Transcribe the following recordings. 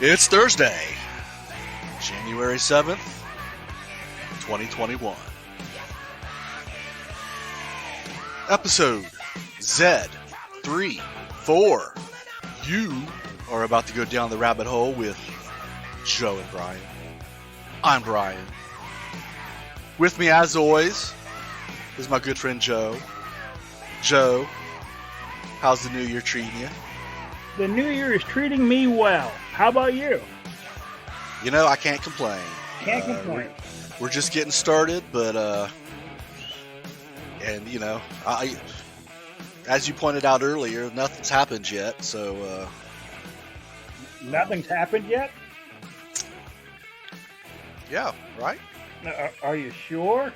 It's Thursday, January 7th, 2021. Episode Z34. You are about to go down the rabbit hole with Joe and Brian. I'm Brian. With me, as always, is my good friend Joe. Joe, how's the new year treating you? The new year is treating me well. How about you? You know, I can't complain. Can't complain. We're just getting started, but and you know, as you pointed out earlier, nothing's happened yet. So Nothing's happened yet? yeah, right. Are you sure?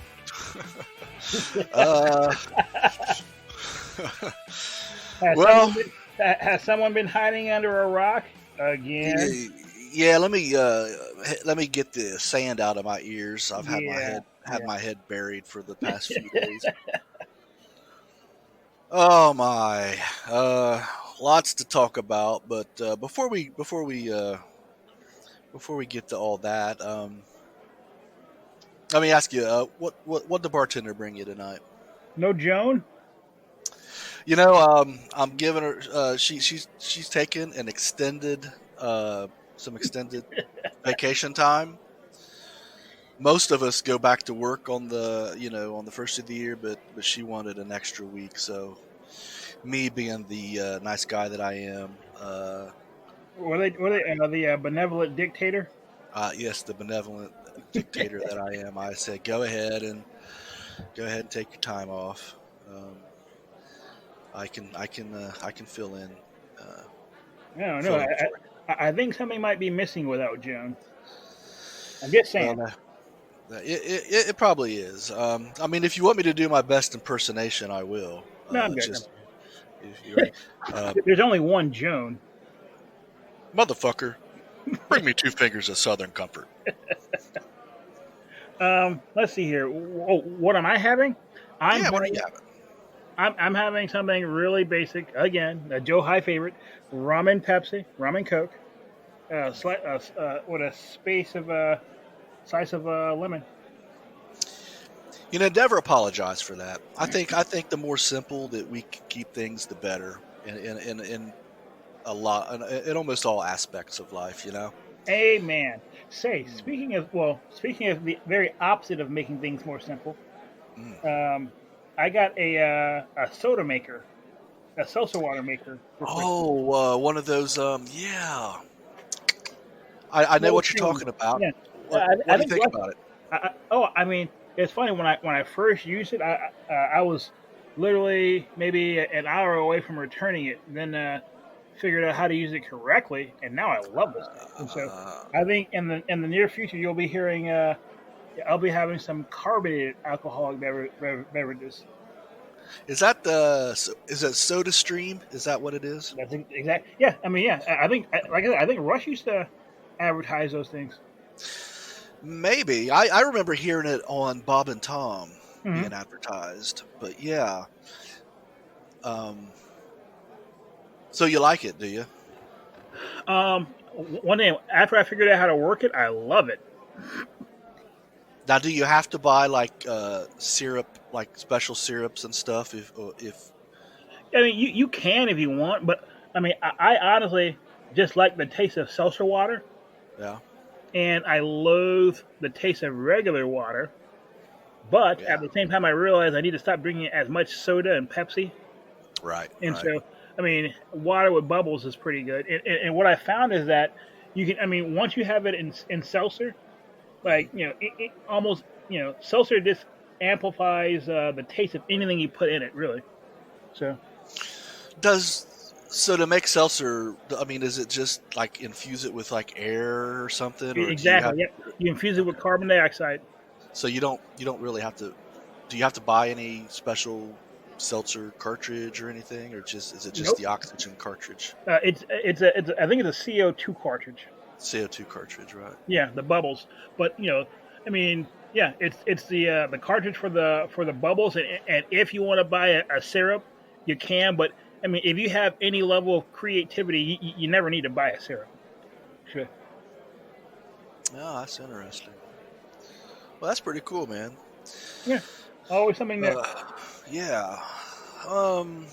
Well, has someone been hiding under a rock again? yeah. Let me get the sand out of my ears. I've had my head buried for the past few days. Oh my, lots to talk about. But before we get to all that, let me ask you, what the bartender bring you tonight? No Joan? You know, I'm giving her. She's taken an extended vacation time. Most of us go back to work on the first of the year, but she wanted an extra week. So, me being the nice guy that I am, Were they the benevolent dictator? yes, the benevolent dictator that I am, I said go ahead and take your time off. I can fill in. No. I think something might be missing without Joan. I'm just saying. Well, it probably is. I mean, if you want me to do my best impersonation, I will. No, I'm good. There's only one Joan. Motherfucker, bring me 2 fingers of Southern Comfort. Let's see here. What am I having? What are you having? I'm having something really basic. Again, a Joe High favorite: rum and Pepsi, rum and Coke. With a slice of lemon. You know, never apologize for that. I think the more simple that we keep things, the better. In a lot, in almost all aspects of life, you know. Amen. Speaking of the very opposite of making things more simple, I got a soda maker, a seltzer water maker. Oh, one of those. Yeah. I know what you're talking about. Yeah. What do you think about it? I mean, it's funny when I first used it, I was literally maybe an hour away from returning it. Then figured out how to use it correctly, and now I love this stuff. And so I think in the near future you'll be hearing. I'll be having some carbonated alcoholic beverages. Is that Soda Stream? Is that what it is? That's exact. Yeah, I mean, yeah. I think, like I said, I think Rush used to advertise those things. Maybe I remember hearing it on Bob and Tom being advertised. But yeah. So you like it, do you? One day after I figured out how to work it, I love it. Now, do you have to buy like syrup, like special syrups and stuff? If I mean, you can if you want, but I mean, I honestly just like the taste of seltzer water. Yeah. And I loathe the taste of regular water. But at the same time, I realize I need to stop drinking as much soda and Pepsi. Right. And so, I mean, water with bubbles is pretty good. And what I found is that you can, I mean, once you have it in seltzer, like, you know, it almost, you know, seltzer just amplifies the taste of anything you put in it, really. So to make seltzer, I mean, is it just like infuse it with like air or something? Or exactly. You infuse it with carbon dioxide. So you don't really have to. Do you have to buy any special seltzer cartridge or anything, or is it just the oxygen cartridge? I think it's a CO2 cartridge. CO2 cartridge, right? Yeah, the bubbles. But you know, I mean, yeah, it's the cartridge for the bubbles, and if you want to buy a syrup, you can. But I mean, if you have any level of creativity, you never need to buy a syrup. Sure. Oh, that's interesting. Well, that's pretty cool, man. Yeah. Always something new. Yeah. Um,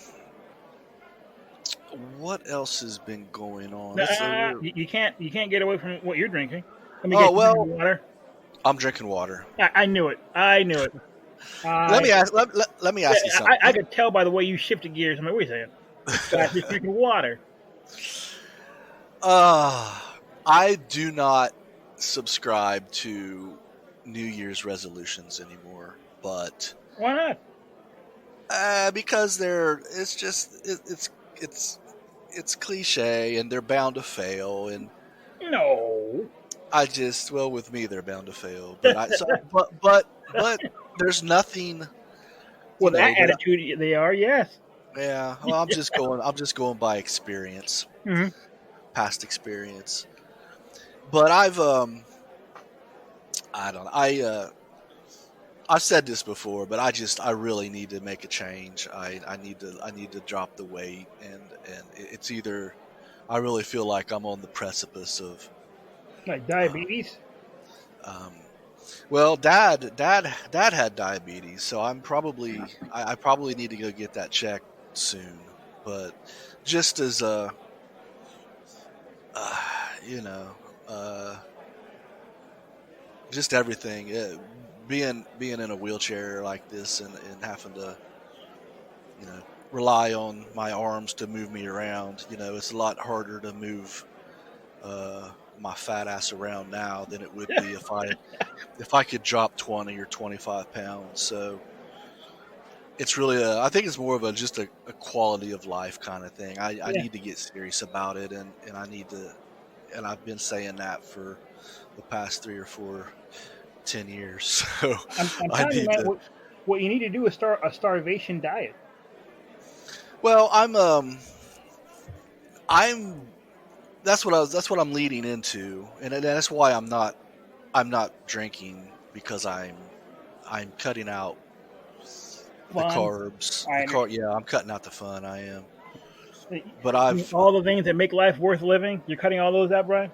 what else has been going on? You can't get away from what you're drinking. Let me Oh get you well, water. I'm drinking water. I knew it. I knew it. Let I me ask. Let me ask you something. I could tell by the way you shifted gears. I'm like, wait a second. Guy's just drinking water. Uh, I do not subscribe to New Year's resolutions anymore, but Why not? because it's cliche and they're bound to fail, and No. well, with me they're bound to fail, but there's nothing, With that that attitude, they are. Yes. yeah. Well, I'm just going by experience, Mm-hmm. past experience. But I don't know. I've said this before, but I really need to make a change. I need to drop the weight, and it's either I really feel like I'm on the precipice of Like uh, diabetes. um, well, dad had diabetes, so I probably need to go get that checked soon. But just as uh, you know, uh, just everything. Being in a wheelchair like this, and having to, rely on my arms to move me around. It's a lot harder to move my fat ass around now than it would be if I could drop 20 or 25 pounds. So it's really I think it's more of just a quality of life kind of thing. I Yeah. need to get serious about it, and I need to, and I've been saying that for the past 3 or 4, 10 years. So I'm I telling you, need man. to. What you need to do is start a starvation diet. Well, I'm that's what I'm leading into, and that's why I'm not drinking, because I'm cutting out the Fun. carbs. I understand. Yeah, I'm cutting out the fun. I am, but I've All the things that make life worth living. You're cutting all those out, Brian.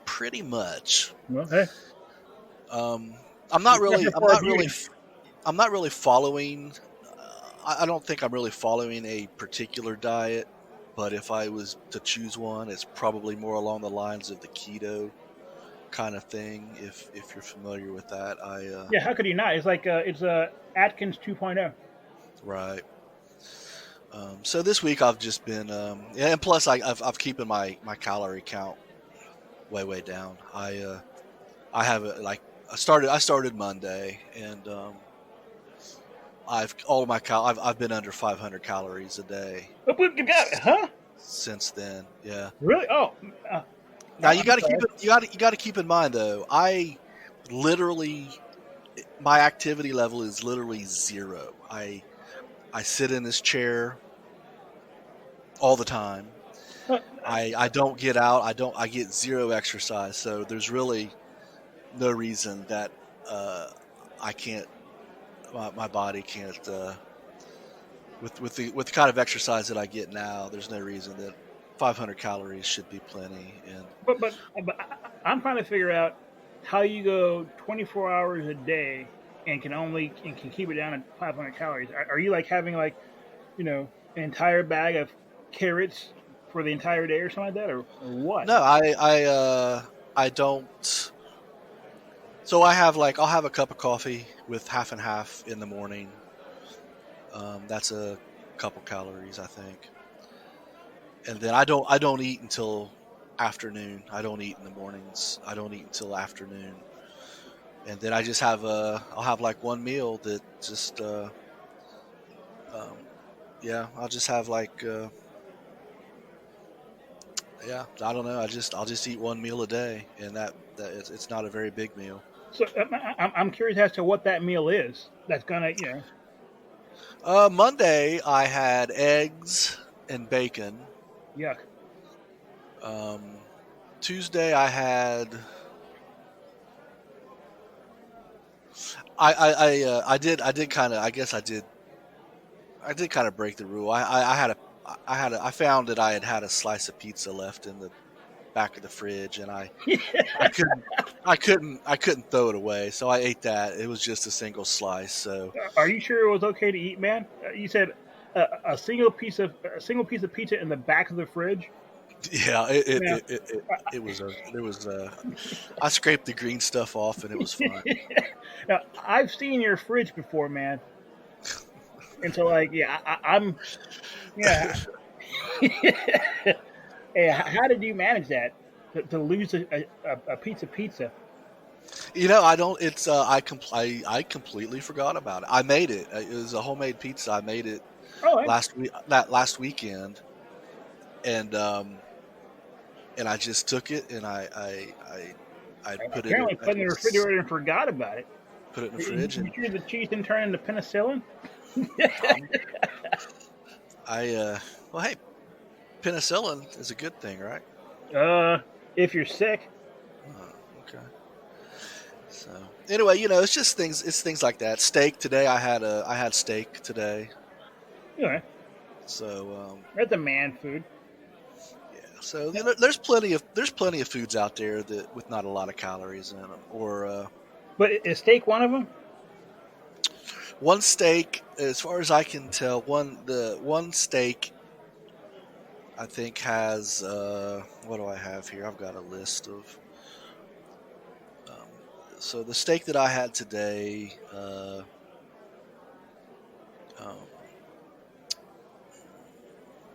pretty much. Well, hey, Um, except for our beauty. I'm not really following. I don't think I'm really following a particular diet, but if I was to choose one, it's probably more along the lines of the keto kind of thing. If you're familiar with that, Yeah, how could you not? It's like it's Atkins 2.0. right. So this week I've just been, yeah, and plus I've keeping my calorie count way down. I have it like I started Monday, and I've been under 500 calories a day Huh? since then. Yeah. Really? Oh, Now you I'm got to sorry. you got to keep in mind though. I literally my activity level is literally zero. I sit in this chair all the time. Huh. I don't get out. I get zero exercise. So there's really no reason that I can't my body can't with the kind of exercise that I get now. There's no reason that 500 calories should be plenty. And But I'm trying to figure out how you go 24 hours a day and can keep it down at 500 calories. Are you like having like an entire bag of carrots for the entire day or something like that, or what? no, I don't. So I'll have a cup of coffee with half and half in the morning. That's a couple calories, I think. And then I don't eat until afternoon. I don't eat in the mornings. I don't eat until afternoon. And then I'll have like one meal that just um, yeah, I'll just have like yeah, I don't know. I'll just eat one meal a day, and that it's not a very big meal. So I'm curious as to what that meal is. That's gonna Monday I had eggs and bacon. yuck. Um, Tuesday I had I did kind of, I guess I did kind of break the rule. I found that I had a slice of pizza left in the back of the fridge, and I couldn't throw it away, so I ate that. It was just a single slice. So Are you sure it was okay to eat, man? You said a single piece of pizza in the back of the fridge. yeah, Yeah. it was a there was a I scraped the green stuff off, and it was fine. Now I've seen your fridge before, man. And so, like, yeah, I'm, yeah. Hey, how did you manage that to lose a pizza? I don't. It's I completely forgot about it. I made it. It was a homemade pizza. I made it Oh, hey. last weekend, and I just took it and I Apparently put it in the refrigerator and forgot about it. put it in the You fridge, and sure the cheese didn't turn into penicillin? um, well, hey, penicillin is a good thing, right? If you're sick. Oh, okay. So anyway, it's just things. It's things like that. Steak today. I had steak today. Anyway, So that's a man food. yeah. So there's plenty of foods out there that with not a lot of calories in them. Or But is steak one of them? one steak, as far as I can tell, one steak I think has what do I have here? I've got a list of. Um, so the steak that I had today. Um,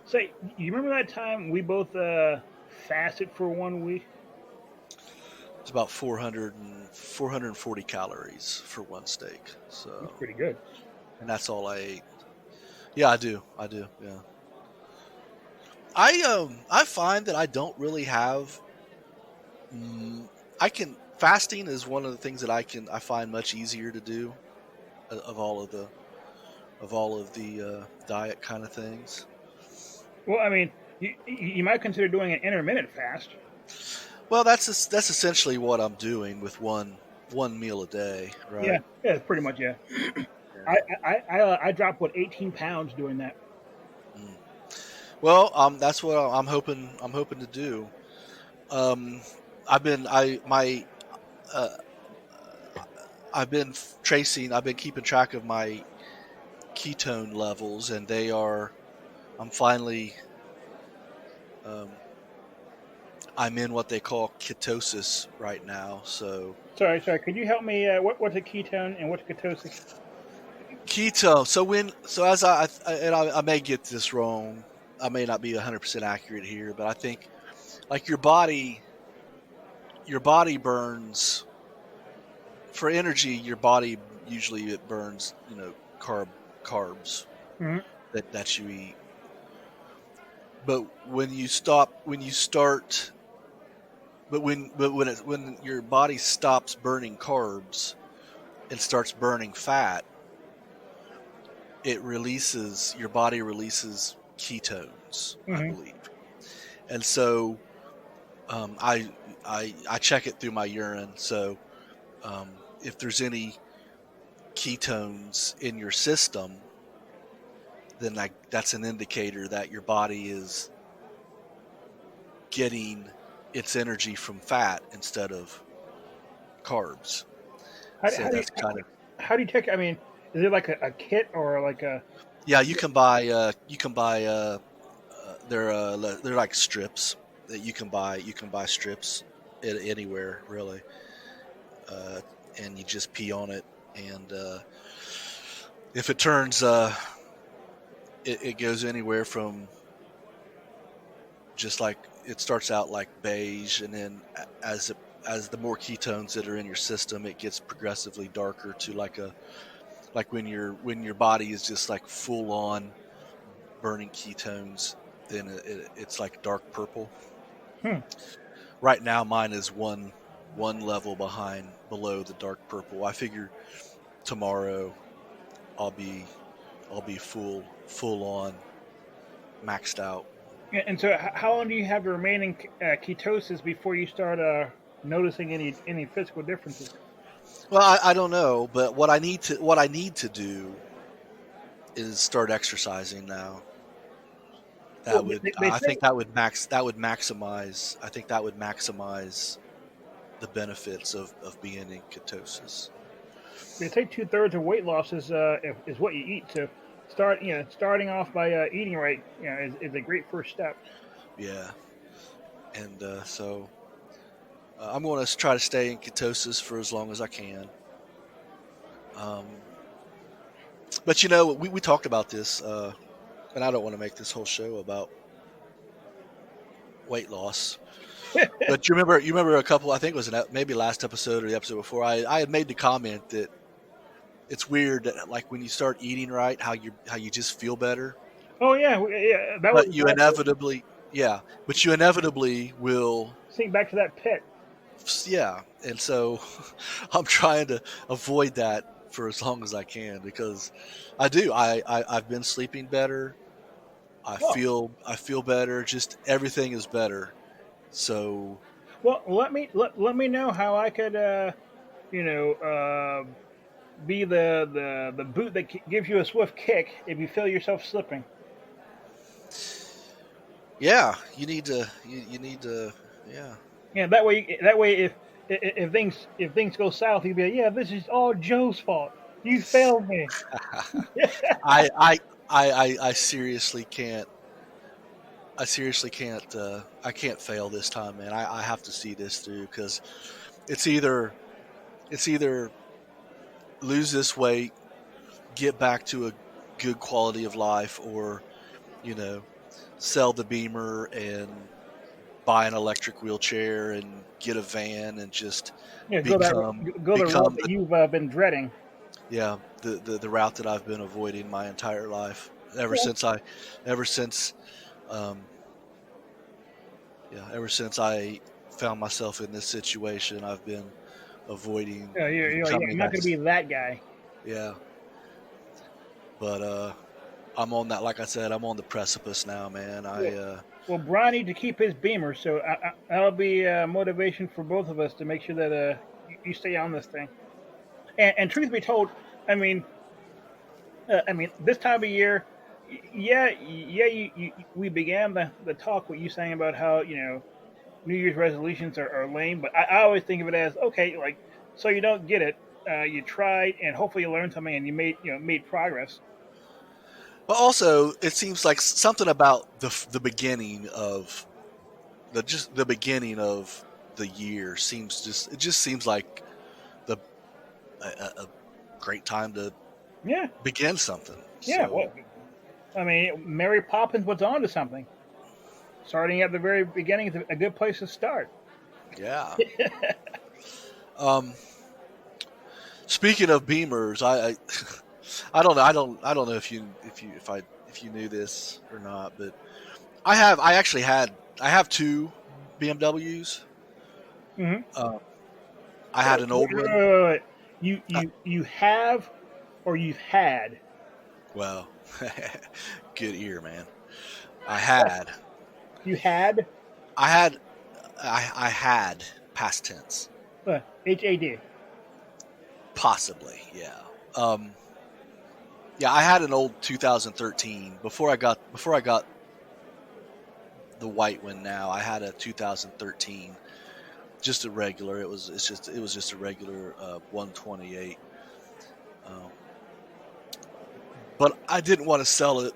Say, you remember that time we both fasted for 1 week? it's about 440 calories for one steak. That's So, pretty good. and that's all I ate. Yeah, I do. Yeah. I find that I don't really have. I can fasting is one of the things that I find much easier to do of all of the diet kind of things. Well, I mean, you might consider doing an intermittent fast. Well, that's essentially what I'm doing with one meal a day, Yeah, right? yeah, pretty much. Yeah, Yeah. I dropped 18 pounds doing that. Mm. Well, that's what I'm hoping to do. Um, I've been I my uh, I've been tracing. I've been keeping track of my ketone levels, and they are. I'm finally. Um, I'm in what they call ketosis right now. So Sorry. Could you help me? What's a ketone and what's ketosis? keto. So as I may get this wrong. I may not be 100% accurate here, but I think like your body burns for energy. Your body usually it burns carbs Hmm. that you eat. But when your body stops burning carbs and starts burning fat, your body releases ketones, I Hmm. believe. And so um, I, I check it through my urine. So um, if there's any ketones in your system, then that's an indicator that your body is getting its energy from fat instead of carbs. How, So how do you that's kind of how do you check? I mean, is it like a kit or like a? yeah. You can buy they're like strips that you can buy. You can buy strips anywhere really, uh, and you just pee on it, and if it turns it goes anywhere from just like it starts out like beige, and then as the more ketones that are in your system, it gets progressively darker to like when your body is just like full on burning ketones, then it's like dark purple. Hmm. Right now, mine is one level below the dark purple. I figure tomorrow I'll be full on maxed out. And so, how long do you have the remaining ketosis before you start noticing any physical differences? Well, I don't know, but what I need to do is start exercising now. Well, That would, they I say think that would maximize. I think that would maximize the benefits of being in ketosis. 2/3 of weight loss is what you eat. So starting off by eating right, is a great first step. Yeah, and so I'm going to try to stay in ketosis for as long as I can. Um, but we talked about this, and I don't want to make this whole show about weight loss. But you remember a couple. I think it was maybe last episode or the episode before. I had made the comment that it's weird that like when you start eating right, how you just feel better. Oh yeah, yeah. That was But you inevitably, yeah. But you inevitably will, sink back to that pit. yeah. And so, I'm trying to avoid that for as long as I can because I do. I've been sleeping better. Oh, I feel better. Just everything is better. So well, let me know how I could you know uh, be the boot that gives you a swift kick if you feel yourself slipping. yeah, you need to, yeah. Yeah, that way if things go south, you'll be like, yeah, this is all Joe's fault. You failed me. I I I seriously can't. I seriously can't. I can't fail this time, man. I have to see this through because it's either it's either lose this weight, get back to a good quality of life, or you know, sell the Beamer and buy an electric wheelchair and get a van and just Yeah, become go the road become that the, you've been dreading. yeah, the route that I've been avoiding my entire life Yeah, ever since um, ever since I found myself in this situation. I've been avoiding yeah, you're like, yeah, becoming I'm not that. going to be that guy. Yeah, but I'm on that. Like I said, I'm on the precipice now, man. Well, well, Brian needs to keep his Beamer, so that'll be motivation for both of us to make sure that you stay on this thing. And truth be told, I mean, this time of year, yeah, we began the talk with you saying about how New Year's resolutions are lame, but I always think of it as okay, like so you don't get it, you tried, and hopefully you learned something, and you made progress. but also, it seems like something about the beginning of the beginning of the year just seems like the a great time to Yeah, begin something. yeah. Well, So I mean, Mary Poppins was on to something. Starting at the very beginning is a good place to start. yeah. Um, Speaking of Beamers, I don't know if you knew this or not, but I have two BMWs. Mm-hmm. Uh, I had an old one. Wait. You Uh, you you have or you've had? well, good ear, man. I had You had I had I had past tense, HAD. possibly, yeah. Um, yeah, I had an old 2013 before I got the white one. Now I had a 2013, just a regular. It was just a regular 128. Um, but I didn't want to sell it.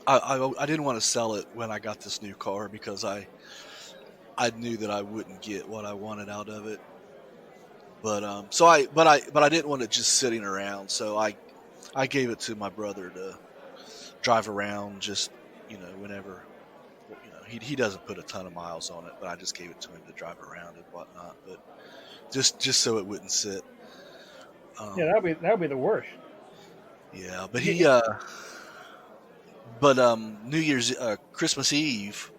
I didn't want to sell it when I got this new car because I knew that I wouldn't get what I wanted out of it. But I didn't want it just sitting around. So I gave it to my brother to drive around just whenever. He doesn't put a ton of miles on it, but I just gave it to him to drive around and whatnot. But just so it wouldn't sit. Yeah, that'd be the worst. Yeah, but Yeah, New Year's Christmas Eve,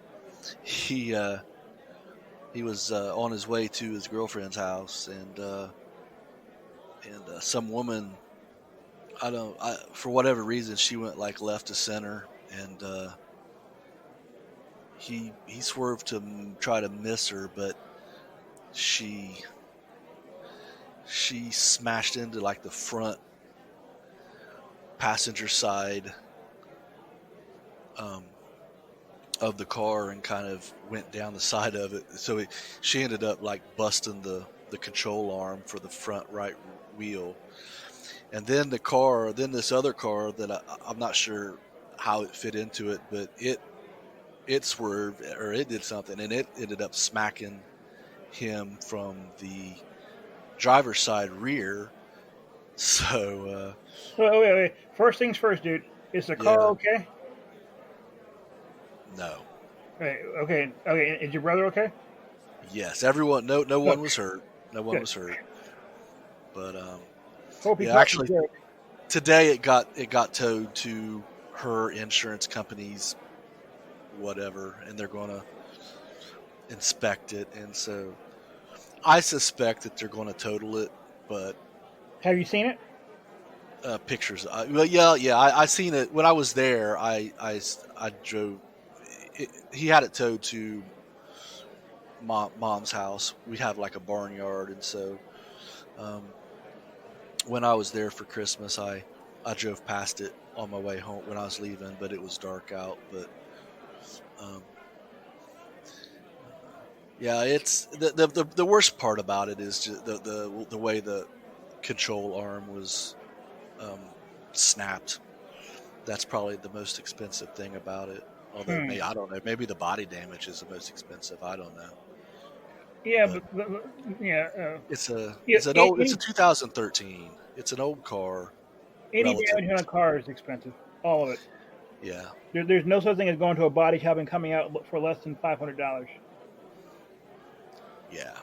he he was on his way to his girlfriend's house, and some woman, for whatever reason, she went like left to center, and he swerved to try to miss her, but she smashed into like the front passenger side of the car and kind of went down the side of it. So she ended up like busting the control arm for the front right wheel. And then then this other car that I'm not sure how it fit into it, but it swerved or it did something, and it ended up smacking him from the driver's side rear. So Wait. First things first, dude. Is the car yeah, okay? no, Okay. Is your brother okay? yes, everyone, no one Look, was hurt, no one good. was hurt, but Hope he yeah, caught the actually joke. today it got towed to her insurance company's whatever, and they're going to inspect it, and so I suspect that they're going to total it, but Have you seen it? pictures. Well, yeah. I seen it when I was there. I drove. He had it towed to mom's house. We have like a barnyard, and so um, when I was there for Christmas, I drove past it on my way home when I was leaving, but it was dark out. But um, yeah, it's the worst part about it is just the way the control arm was um, snapped. That's probably the most expensive thing about it. Although Hmm. maybe I don't know, maybe the body damage is the most expensive. I don't know, Yeah, but yeah, yeah. it's a 2013. It's an old car, Any damage relatively. on a car is expensive. All of it. Yeah, There's no such thing as going to a body shop and coming out for less than $500. yeah.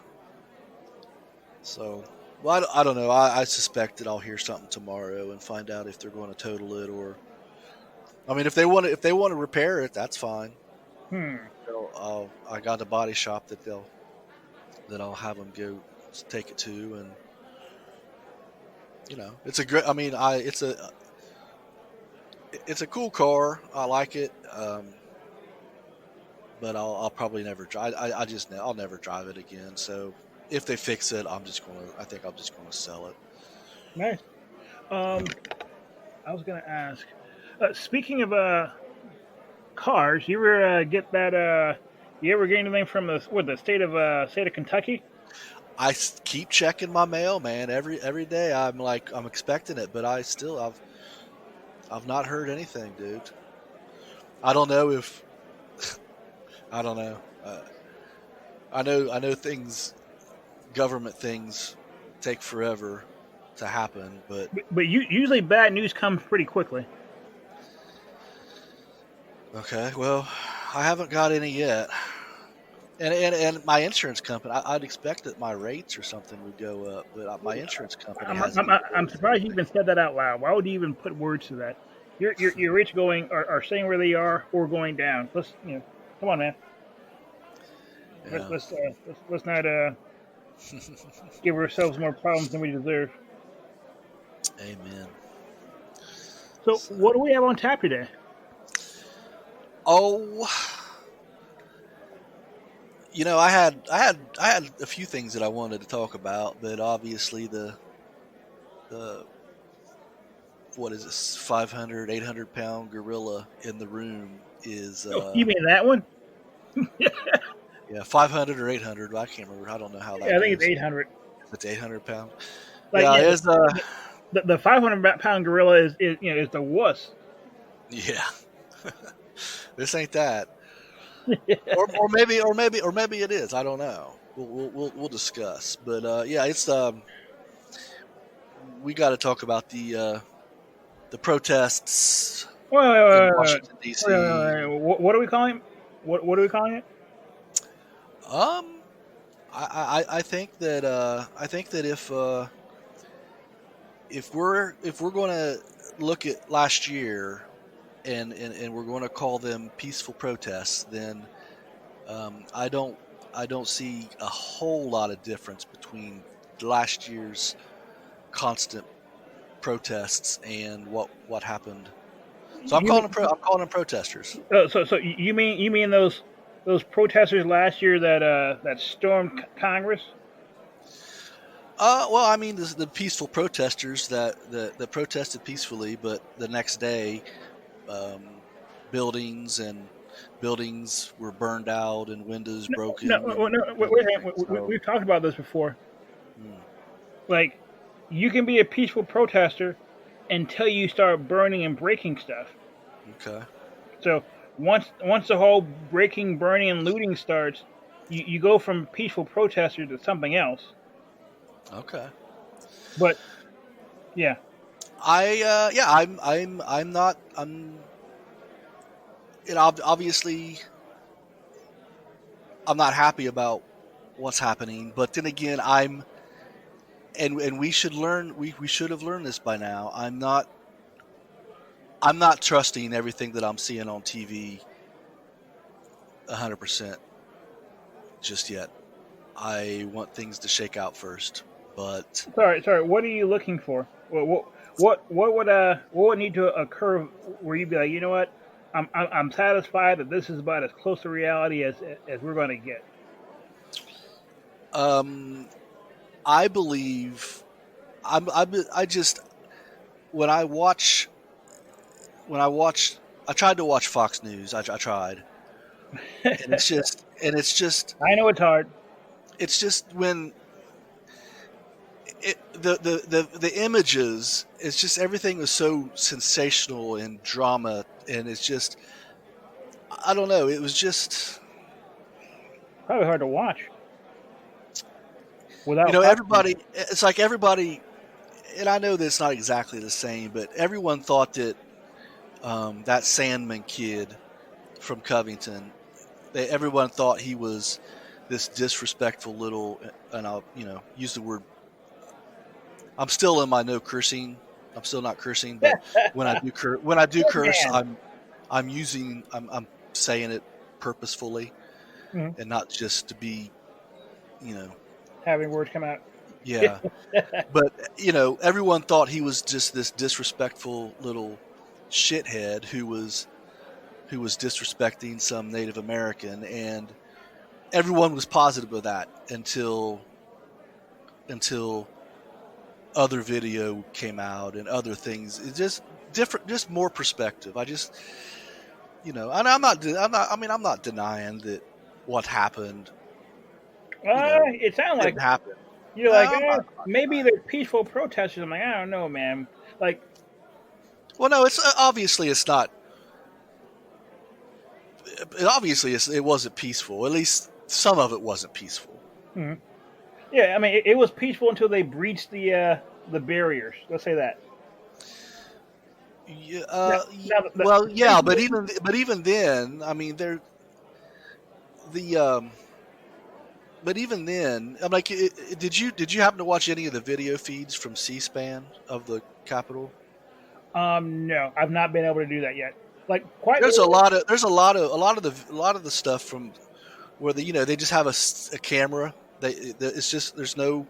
So, well, I don't know. I suspect that I'll hear something tomorrow and find out if they're going to total it or. I mean, if they want to repair it, that's fine. Hmm. I got a body shop that I'll have them go take it to, and it's a great. I mean, it's a cool car. I like it, but I'll probably never drive. I'll never drive it again. So if they fix it, I think I'm just gonna sell it. Nice. Um, I was gonna ask. Speaking of cars, you ever get that? You ever get anything from the state of Kentucky? Keep checking my mail, man. Every day I'm expecting it, but I've not heard anything, dude. I don't know if I don't know. I know government things take forever to happen, but But usually bad news comes pretty quickly. okay. Well, I haven't got any yet, and my insurance company. I'd expect that my rates or something would go up, but my insurance company hasn't even I'm raised surprised you anything. even said that out loud. Why would you even put words to that? Your rates are staying where they are or going down. Come on, man. Yeah. Let's not give ourselves more problems than we deserve. Amen. So, So, what do we have on tap today? oh, I had a few things that I wanted to talk about, but obviously the what is this 500, 800 pound gorilla in the room is Oh, you mean that one? yeah, 500 or 800. I can't remember. I don't know how Yeah, that I think it's goes. 800. It's 800 pound. Like, Yeah, yeah, it's the 500 pound gorilla is the wuss. yeah. This ain't that. Or maybe it is. I don't know. We'll discuss. But yeah, it's we got to talk about the protests in Washington D.C. What are we calling it? What are we calling it? Um, I think that if we're going to look at last year and we're going to call them peaceful protests, then I don't see a whole lot of difference between last year's constant protests and what happened. So You mean I'm calling them protesters. so you mean those protesters last year that stormed Congress? Well, I mean the peaceful protesters that protested peacefully, but the next day, um, buildings and buildings were burned out and windows No, broken. no, wait a minute. We've talked about this before. Hmm. Like, you can be a peaceful protester until you start burning and breaking stuff. Okay. So once the whole breaking, burning, and looting starts, you go from peaceful protester to something else. Okay. But yeah, I'm not obviously I'm not happy about what's happening, but then again and we should learn we should have learned this by now. I'm not trusting everything that I'm seeing on TV 100% just yet. I want things to shake out first, but sorry. What are you looking for? What would need to occur where you'd be like, you know what? I'm satisfied that this is about as close to reality as we're going to get. I believe I just when I watch I tried to watch Fox News. I tried, and it's just I know it's hard. it's just when the images, it's just everything was so sensational and drama, and it's just I don't know. It was just Probably hard to watch without everybody. It's like everybody, and I know that's not exactly the same, but everyone thought that that Sandman kid from Covington, everyone thought he was this disrespectful little, and I'll use the word. I'm still in my no cursing. I'm still not cursing, but when I do curse, I'm saying it purposefully, Mhm. and not just to be, Having words come out. yeah. But everyone thought he was just this disrespectful little shithead who was disrespecting some Native American, and everyone was positive of that until other video came out and other things. It's just different, just more perspective. I just, and I'm not denying that what happened, It sounds like didn't happen. you're No, like, I'm not maybe denying they're peaceful protesters. I'm like, I don't know, man. Like, Well, no, it's obviously it's not. It wasn't peaceful. At least some of it wasn't peaceful. mhm. Yeah, I mean, it was peaceful until they breached the barriers. Let's say that. Yeah, Now, well, yeah, but even then, I mean, the but even then, I'm like, did you happen to watch any of the video feeds from C-SPAN of the Capitol? no, I've not been able to do that yet. Like, quite There's a literally, lot of the stuff from where they just have a camera. It's just there's no,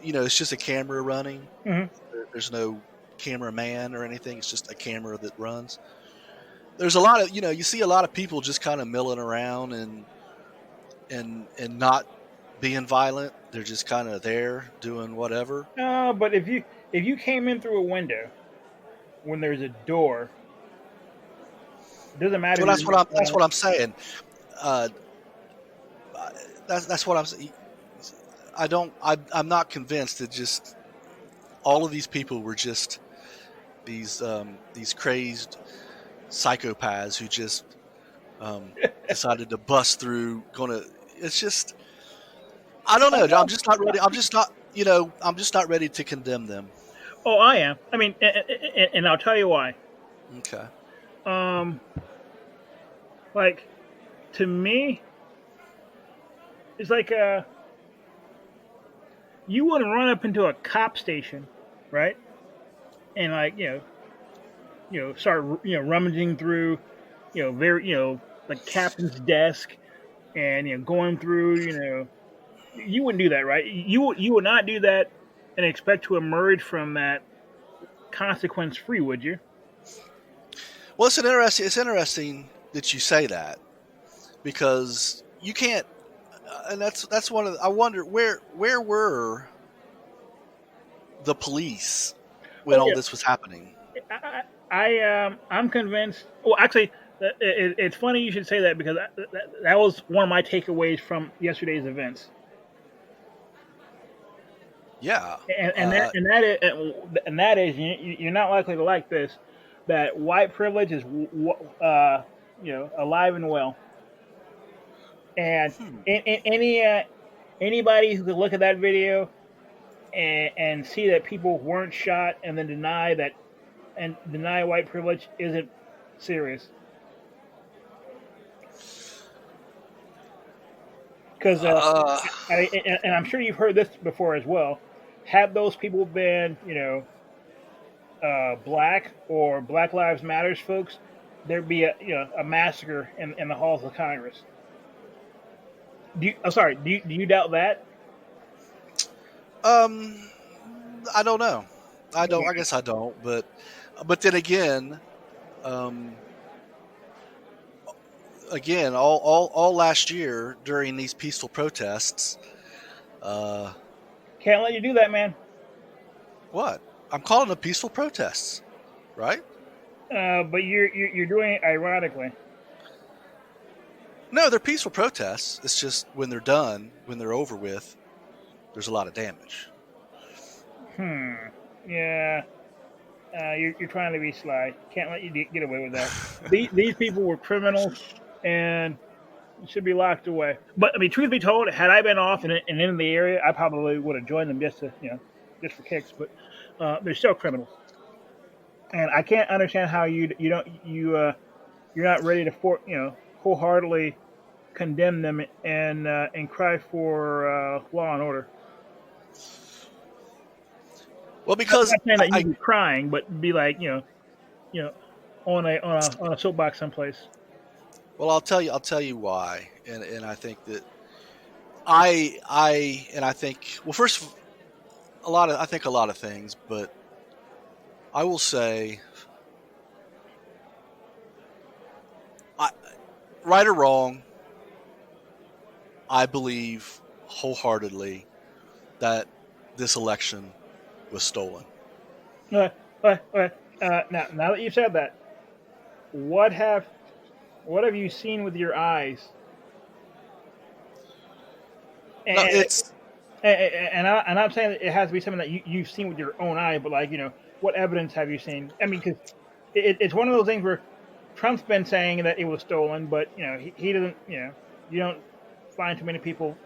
it's just a camera running. mhm. There's no cameraman or anything. It's just a camera that runs. There's a lot of you see a lot of people just kind of milling around and not being violent. They're just kind of there doing whatever. No, but if you came in through a window when there's a door, it doesn't matter. Well, that's what I'm saying. Uh, that's what I'm saying. I'm not convinced that just all of these people were just these crazed psychopaths who just decided to bust through. It's just I don't know. I'm just not ready. I'm just not ready to condemn them. Oh, I am. I mean, and I'll tell you why. Okay. Like, to me, it's like you wouldn't run up into a cop station, right? And like start rummaging through very the captain's desk and going through you wouldn't do that, right? You would not do that and expect to emerge from that consequence free, would you? Well, it's interesting that you say that because you can't, and that's one of I wonder where were the police when all this was happening? I'm convinced. Well, actually, It's funny you should say that because that was one of my takeaways from yesterday's events. Yeah. And that is you're not likely to like this. That white privilege is alive and well, and hmm. anybody who could look at that video and see that people weren't shot and then deny white privilege isn't serious. Because Uh, and I'm sure you've heard this before as well. Had those people been, black or Black Lives Matters folks, there'd be a massacre in the halls of Congress. I'm sorry. Do you doubt that? um, I don't know. I don't. I Okay. guess I don't. But then again, um, all last year during these peaceful protests, uh, Can't let you do that, man. what? I'm calling them peaceful protests, right? But you're doing it ironically. No, they're peaceful protests. It's just when they're done, when they're over with, there's a lot of damage. Hmm. Yeah. You're trying to be sly. Can't let you get away with that. These people were criminals and should be locked away. But I mean, truth be told, had I been off and in the area, I probably would have joined them just for kicks. But they're still criminals, and I can't understand how you're not ready to wholeheartedly condemn them and cry for law and order. Well, I'm because not saying that you'd be crying, but be like on a soapbox someplace. well, I'll tell you why, and I think that I think well, first I think a lot of things, but I will say, I, right or wrong, I believe wholeheartedly that this election was stolen. Uh, now that you've said that, what have what have you seen with your eyes? No, And it's and I'm saying that it has to be something that you've seen with your own eye, but like what evidence have you seen? I mean, because it's one of those things where Trump's been saying that it was stolen, but he doesn't. You don't find too many people.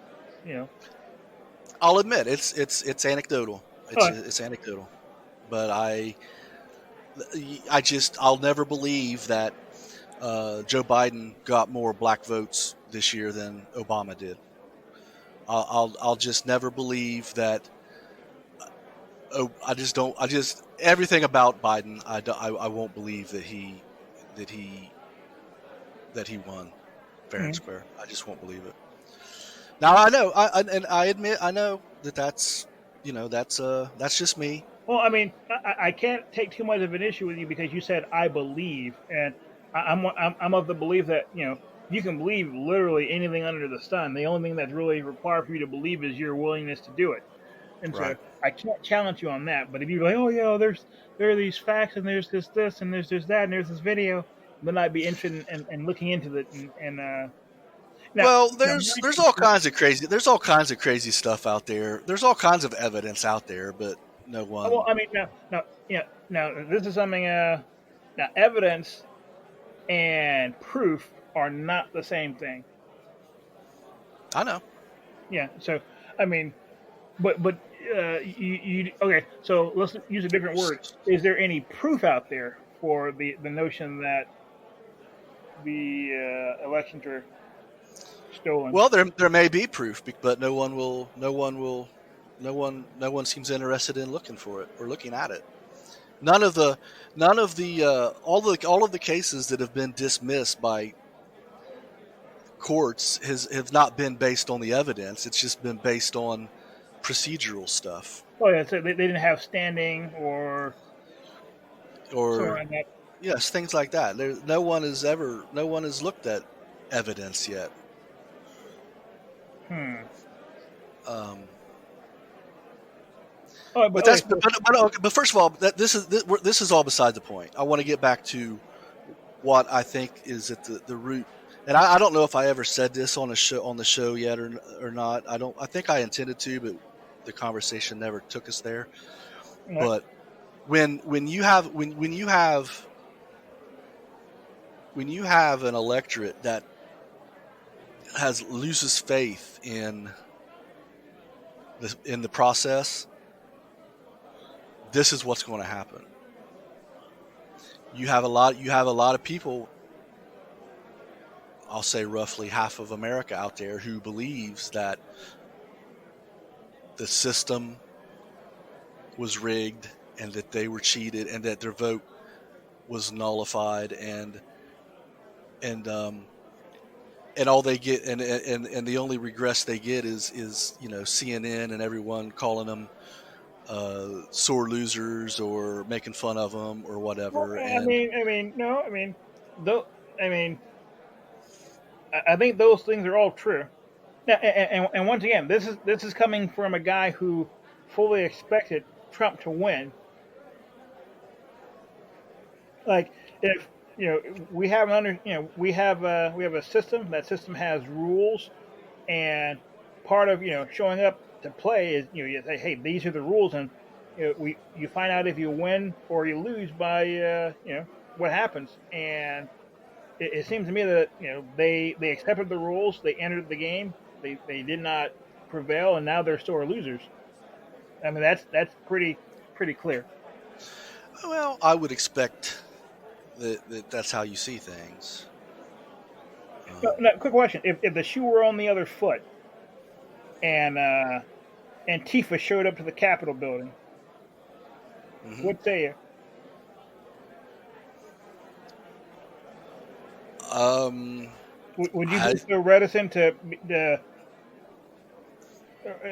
You know, I'll admit it's anecdotal. oh, It's anecdotal, but I'll never believe that Joe Biden got more black votes this year than Obama did. I'll just never believe that. Oh, I just don't. I just everything about Biden. I won't believe that he that he won fair and mhm. square. I just won't believe it. Now I know, and I admit I know that's just me. Well, I mean, I can't take too much of an issue with you because you said I believe, and I'm of the belief that you can believe literally anything under the sun. The only thing that's really required for you to believe is your willingness to do it. And so Right. I can't challenge you on that. But if you're like, oh yeah, there are these facts and there's this and there's that and there's this video, then I'd be interested in looking into it and now Well, now there's all kinds of crazy stuff out there. There's all kinds of evidence out there, but no well one. I mean now this is something now evidence and proof are not the same thing. I know. Yeah. So I mean, but you okay? So let's use a different word. Is there any proof out there for the notion that the elections are stolen? Well, there may be proof, but no one seems interested in looking for it or looking at it. None of the all of the cases that have been dismissed by courts have not been based on the evidence. It's just been based on procedural stuff Oh yeah, so they didn't have standing or something or like that. yes, things like that. No one has looked at evidence yet. Hmm. Um, Oh, but but but first of all, this is all beside the point. I want to get back to what I think is at the root. And I don't know if I ever said this on the show yet or not. I think I intended to, but the conversation never took us there. What? But when you have an electorate that loses faith in the process, this is what's going to happen. You have a lot of people, I'll say roughly half of America out there, who believes that the system was rigged and that they were cheated and that their vote was nullified and all they get and the only regress they get is CNN and everyone calling them sore losers or making fun of them or whatever. Well, And no, though, I think those things are all true. Now, and once again, this is coming from a guy who fully expected Trump to win. Like, if we have we have a system. That system has rules, and part of showing up to play is you say, hey, these are the rules, and you find out if you win or you lose by what happens. And it seems to me that they accepted the rules, they entered the game, they did not prevail, and now they're sore losers. I mean, that's pretty clear. well, I would expect that's how you see things. No, quick question: if the shoe were on the other foot, and Antifa showed up to the Capitol building, Mhm. what say you? Would you be so reticent to?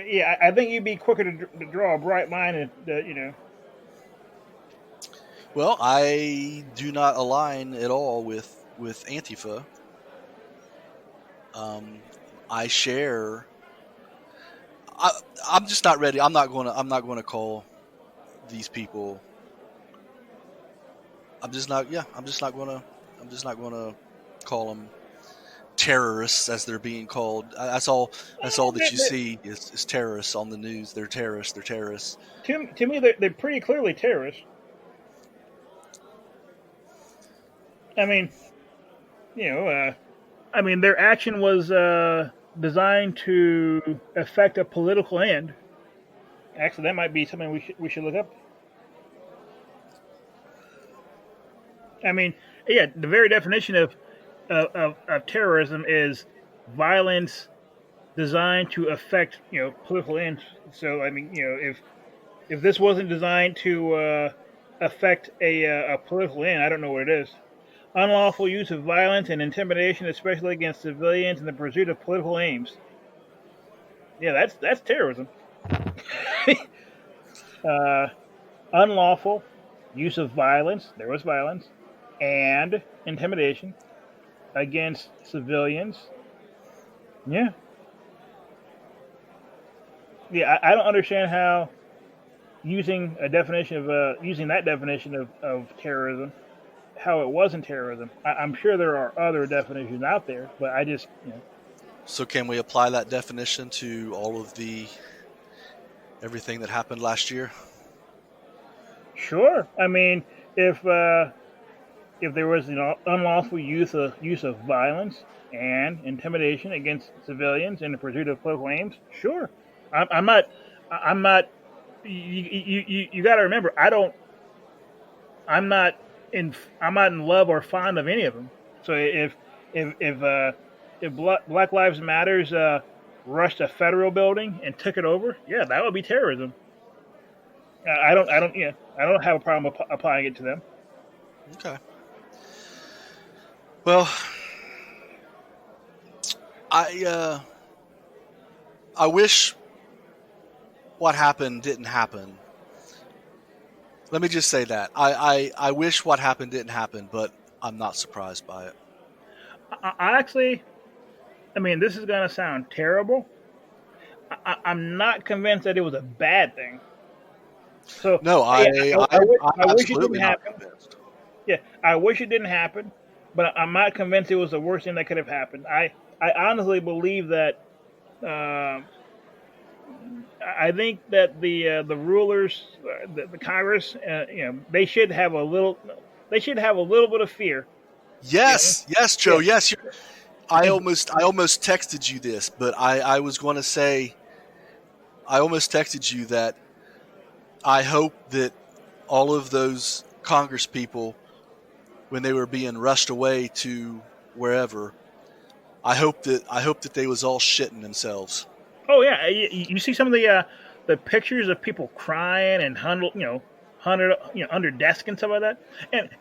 Yeah, I think you'd be quicker to draw a bright line, and Well, I do not align at all with Antifa. I share. I'm just not ready. I'm not going to call these people. I'm just not. Yeah, I'm just not going to call them terrorists as they're being called. That's all that you see is terrorists on the news. They're terrorists. They're terrorists. To me, they're pretty clearly terrorists. I mean, their action was designed to affect a political end. Actually, that might be something we should look up. I mean, yeah, the very definition of terrorism is violence designed to affect political ends. So I mean, if this wasn't designed to affect a political end, I don't know what it is. Unlawful use of violence and intimidation, especially against civilians, in the pursuit of political aims. Yeah, that's terrorism. Unlawful use of violence. There was violence and intimidation against civilians. Yeah, yeah. I don't understand how using that definition of terrorism, how it wasn't terrorism. I'm sure there are other definitions out there, but I just So can we apply that definition to all of everything that happened last year? Sure. I mean, if there was unlawful use of violence and intimidation against civilians in the pursuit of political aims, sure. I'm not. I'm not. You got to remember, I'm not in. I'm not in love or fond of any of them. So if Black Lives Matters rushed a federal building and took it over, yeah, that would be terrorism. I don't have a problem applying it to them. Okay. Well, I wish what happened didn't happen. Let me just say that. I wish what happened didn't happen, but I'm not surprised by it. I actually, this is going to sound terrible. I'm not convinced that it was a bad thing. So No, yeah, I wish it absolutely didn't not happen. convinced. Yeah, I wish it didn't happen. but I'm not convinced it was the worst thing that could have happened. I honestly believe that. Uh, I think that the rulers, the Congress, they should have a little. They should have a little bit of fear. You know? Yes, Joe. Yeah. Yes, I And, almost texted you this, but I was going to say I almost texted you that I hope that all of those Congress people, when they were being rushed away to wherever, I hope that they was all shitting themselves. oh yeah, you see some of the pictures of people crying and hundred under desk and stuff like that.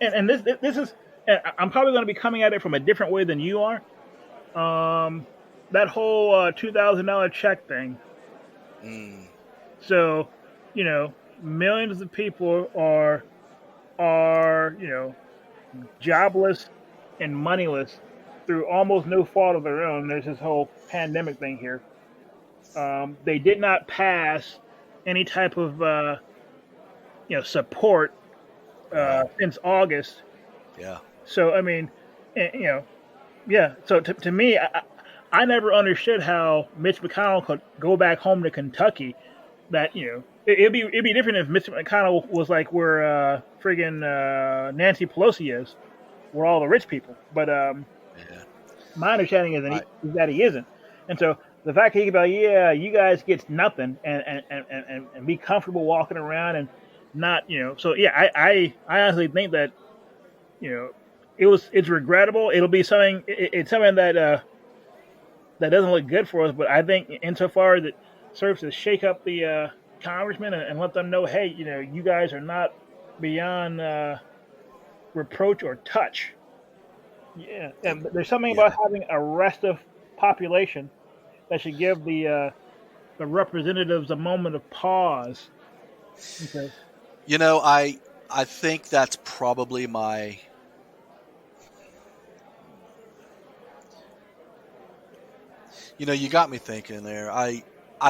And this is. And I'm probably going to be coming at it from a different way than you are. That whole $2,000 check thing. Mm, So, millions of people are jobless and moneyless through almost no fault of their own. There's this whole pandemic thing here. They did not pass any type of support right. since August. Yeah. So I mean, yeah. So to me, I never understood how Mitch McConnell could go back home to Kentucky. That it'd be different if Mitch McConnell was like where friggin' Nancy Pelosi is, where all the rich people. But Yeah. my understanding is I, that he isn't, and so the fact that he could be like, yeah, you guys get nothing, and be comfortable walking around and not, so yeah, I honestly think that you know it's regrettable. It'll be something. It's something that doesn't look good for us. But I think insofar as it serves to shake up the congressmen and let them know, hey, you guys are not beyond reproach or touch. Yeah, and there's something yeah. about having a restive population that should give the representatives a moment of pause. Okay. I think that's probably my. You got me thinking there. I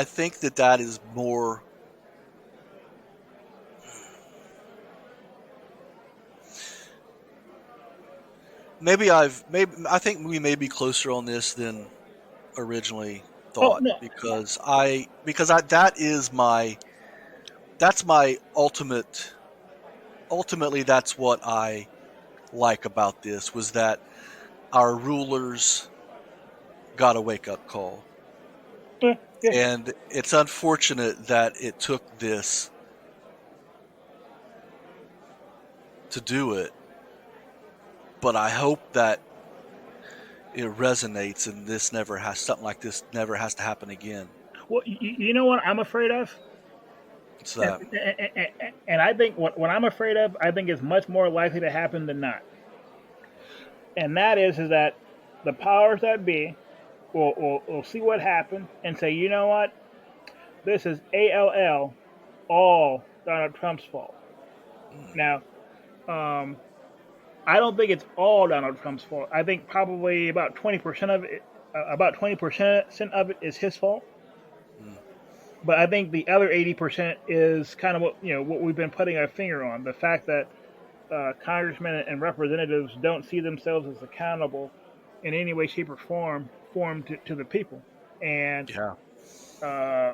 think that is more. Maybe I think we may be closer on this than originally Oh thought, no, because that's my ultimately that's what I like about this, was that our rulers got a wake up call. yeah. And it's unfortunate that it took this to do it, but I hope that it resonates and something like this never has to happen again. Well, you know what I'm afraid of, It's and, that. and I think what I'm afraid of, I think is much more likely to happen than not, and that is that the powers that be will see what happened and say, you know what, this is all Donald Trump's fault. Mm, Now, um, I don't think it's all Donald Trump's fault. I think probably about 20% of it, about 20% of it is his fault. mm, But I think the other 80% is kind of what we've been putting our finger on, the fact that congressmen and representatives don't see themselves as accountable in any way, shape, or form to the people, and yeah. uh,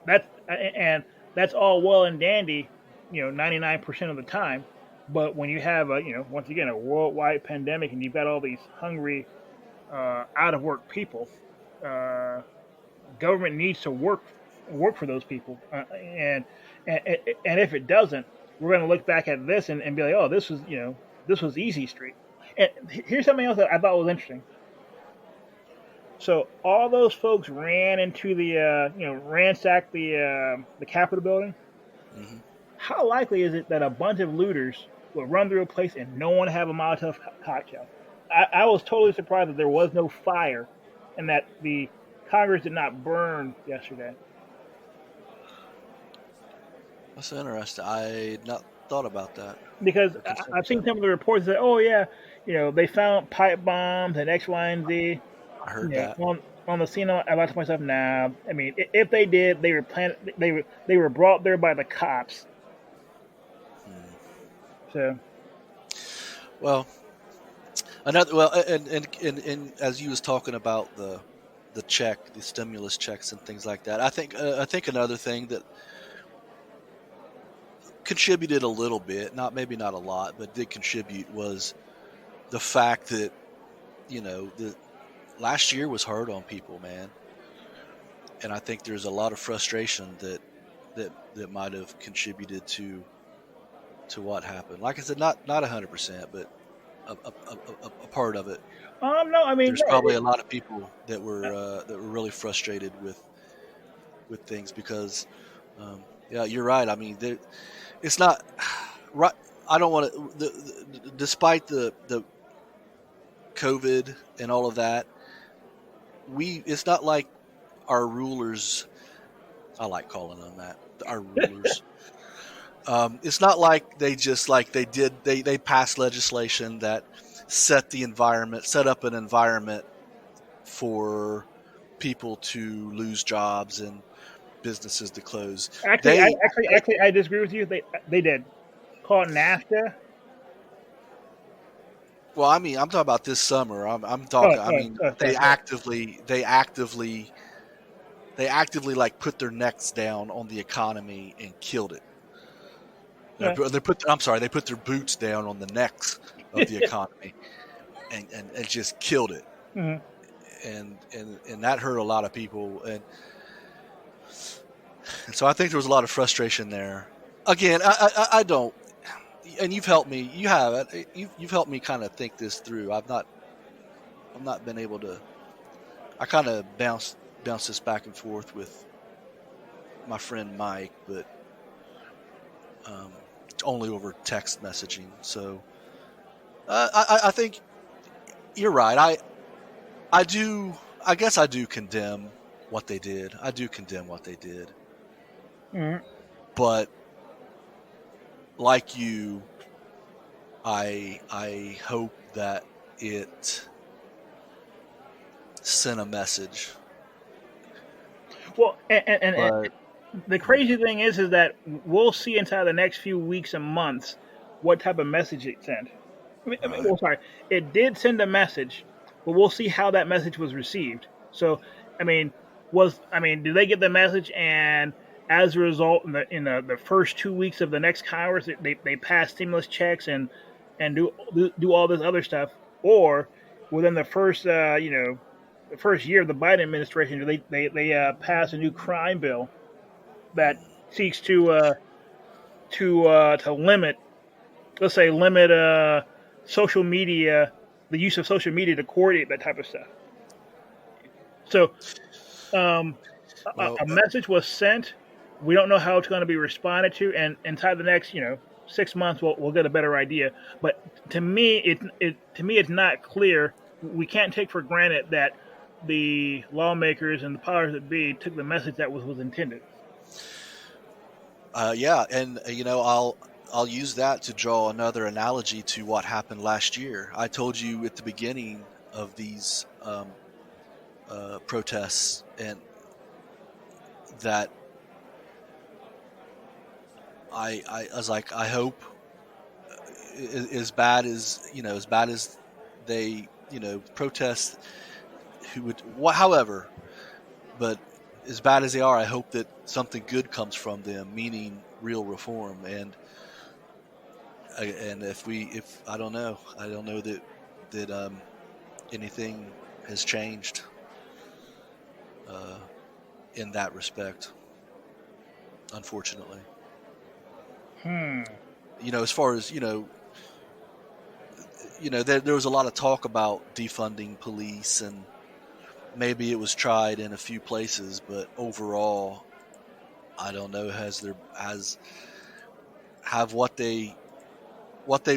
and that's all well and dandy, 99% of the time. But when you have once again a worldwide pandemic and you've got all these hungry, out of work people, uh, government needs to work for those people, and and if it doesn't, we're going to look back at this and be like, oh, this was easy street. And here's something else that I thought was interesting. So all those folks ran into the ransacked the Capitol building. Hmm. How likely is it that a bunch of looters will run through a place and no one have a Molotov cocktail? I was totally surprised that there was no fire and that the Congress did not burn yesterday. That's interesting. I had not thought about that. Because The I've consensus. seen some of the reports that, oh yeah, they found pipe bombs and X, Y, and Z. I heard that. On the scene. I thought to myself, nah. I mean, if they did, they were planted. They were brought there by the cops. Hmm. So Well, Another well, and as you was talking about the stimulus checks and things like that, I think another thing that contributed a little bit, not maybe not a lot, but did contribute was the fact that the last year was hard on people, man, and I think there's a lot of frustration that might have contributed to what happened. Like I said, not 100%, but a part of it. No, I mean, There's probably a lot of people that were really frustrated with things because, yeah, you're right. I mean, it's not right. I don't want to. Despite the COVID and all of that, it's not like our rulers. I like calling them that. Our rulers. It's not like they just like they passed legislation that set up an environment for people to lose jobs and businesses to close. actually, I disagree with you. They did call it NAFTA. Well, I mean, I'm talking about this summer. I'm Oh, talking. I mean, sorry. they actively like put their necks down on the economy and killed it. Yeah. They put their boots down on the necks of the economy and just killed it. Mhm. And that hurt a lot of people. And so I think there was a lot of frustration there. Again, I don't. And you've helped me. You've helped me kind of think this through. I'm not been able to. I kind of bounce this back and forth with my friend Mike, but only over text messaging. So I think you're right. I do. I guess I do condemn what they did. I do condemn what they did. Mhm. But like you, I hope that it sent a message. Well, and the crazy thing is that we'll see inside the next few weeks and months what type of message it sent. Well, sorry, it did send a message, but we'll see how that message was received. So, I mean, did they get the message and as a result, in the first 2 weeks of the next Congress, they pass stimulus checks and do all this other stuff, or within the first the first year of the Biden administration, they pass a new crime bill that seeks to limit, let's say, social media, the use of social media to coordinate that type of stuff. So, Well, a message was sent. We don't know how it's going to be responded to, and inside the next 6 months, we'll get a better idea. But to me, it's not clear. We can't take for granted that the lawmakers and the powers that be took the message that was intended. yeah, and I'll use that to draw another analogy to what happened last year. I told you at the beginning of these protests and that I was like, I hope as bad as they protest however, but as bad as they are, I hope that something good comes from them, meaning real reform. And if I don't know that anything has changed in that respect, unfortunately. As far as there was a lot of talk about defunding police, and maybe it was tried in a few places, but overall, I don't know. Have what they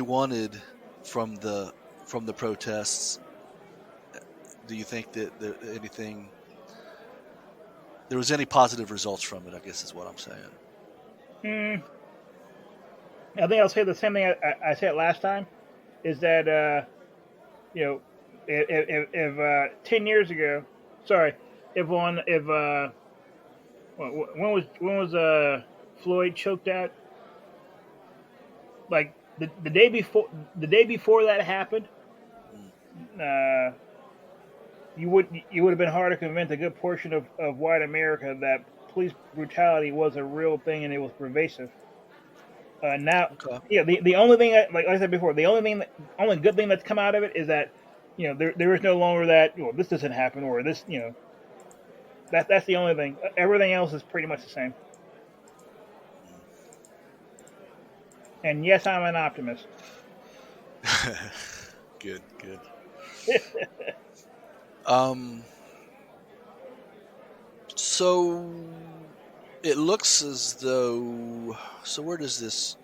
wanted from the protests? Do you think that there was any positive results from it? I guess is what I'm saying. I think I'll say the same thing I said last time. Is that if 10 years ago, sorry, if when was Floyd choked out? Like the day before that happened, uh, you would have been hard to convince a good portion of white America that police brutality was a real thing and it was pervasive. Now, Okay. yeah, the only thing that, like I said before, only good thing that's come out of it is that there is no longer that this doesn't happen or this that's the only thing. Everything else is pretty much the same. And yes, I'm an optimist. Good, good. Um, so it looks as though. Where does this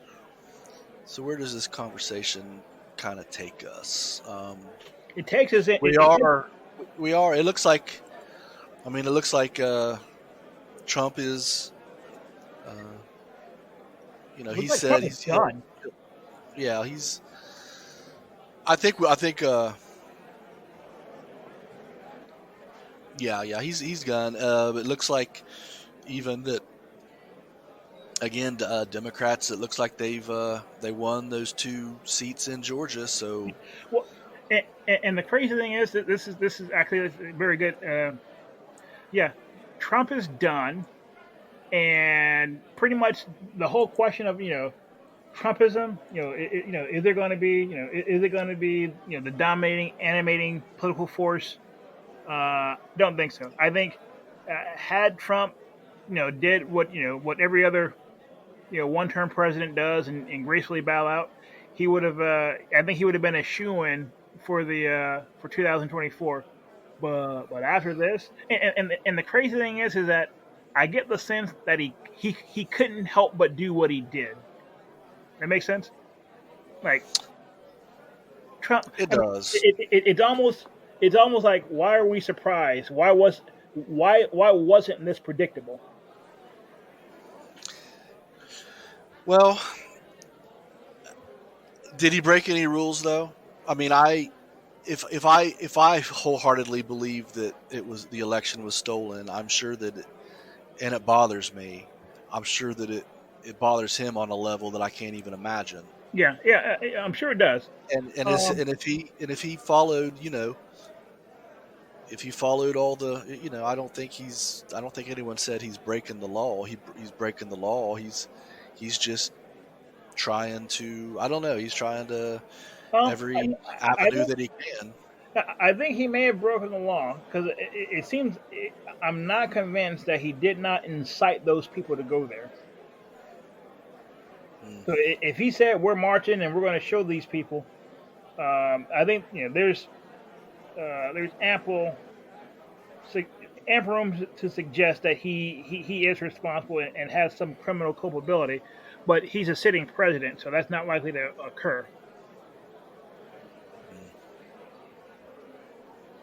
conversation kind of take us? It takes us in. We are. We are. It looks like. I mean, it looks like Trump is. Uh, he like said Trump is he's. done. Yeah, he's. I think. I think. Yeah. He's gone. It looks like even that. Again, Democrats. It looks like they won those 2 seats in Georgia. So Well, and the crazy thing is that this is actually very good. Yeah, Trump is done, and pretty much the whole question of Trumpism. Is there going to be is it going to be the dominating, animating political force? Don't think so. I think had Trump did what every other one-term president does and gracefully bow out, he would have. I think he would have been a shoo-in for 2024. But after this, and the crazy thing is that I get the sense that he couldn't help but do what he did. That makes sense. Like Trump, it I mean, does. it's almost like why are we surprised? Why wasn't this predictable? Well, did he break any rules though? I mean, if I wholeheartedly believe that the election was stolen, I'm sure that and it bothers me. I'm sure that it bothers him on a level that I can't even imagine. Yeah, I'm sure it does. And if he followed, if he followed all the, I don't think anyone said he's breaking the law. He's breaking the law. He's just trying to, I don't know. He's trying to every avenue that he can. I think he may have broken the law because it seems I'm not convinced that he did not incite those people to go there. So if he said we're marching and we're going to show these people, I think there's ample room to suggest that he is responsible and has some criminal culpability, but he's a sitting president, so that's not likely to occur.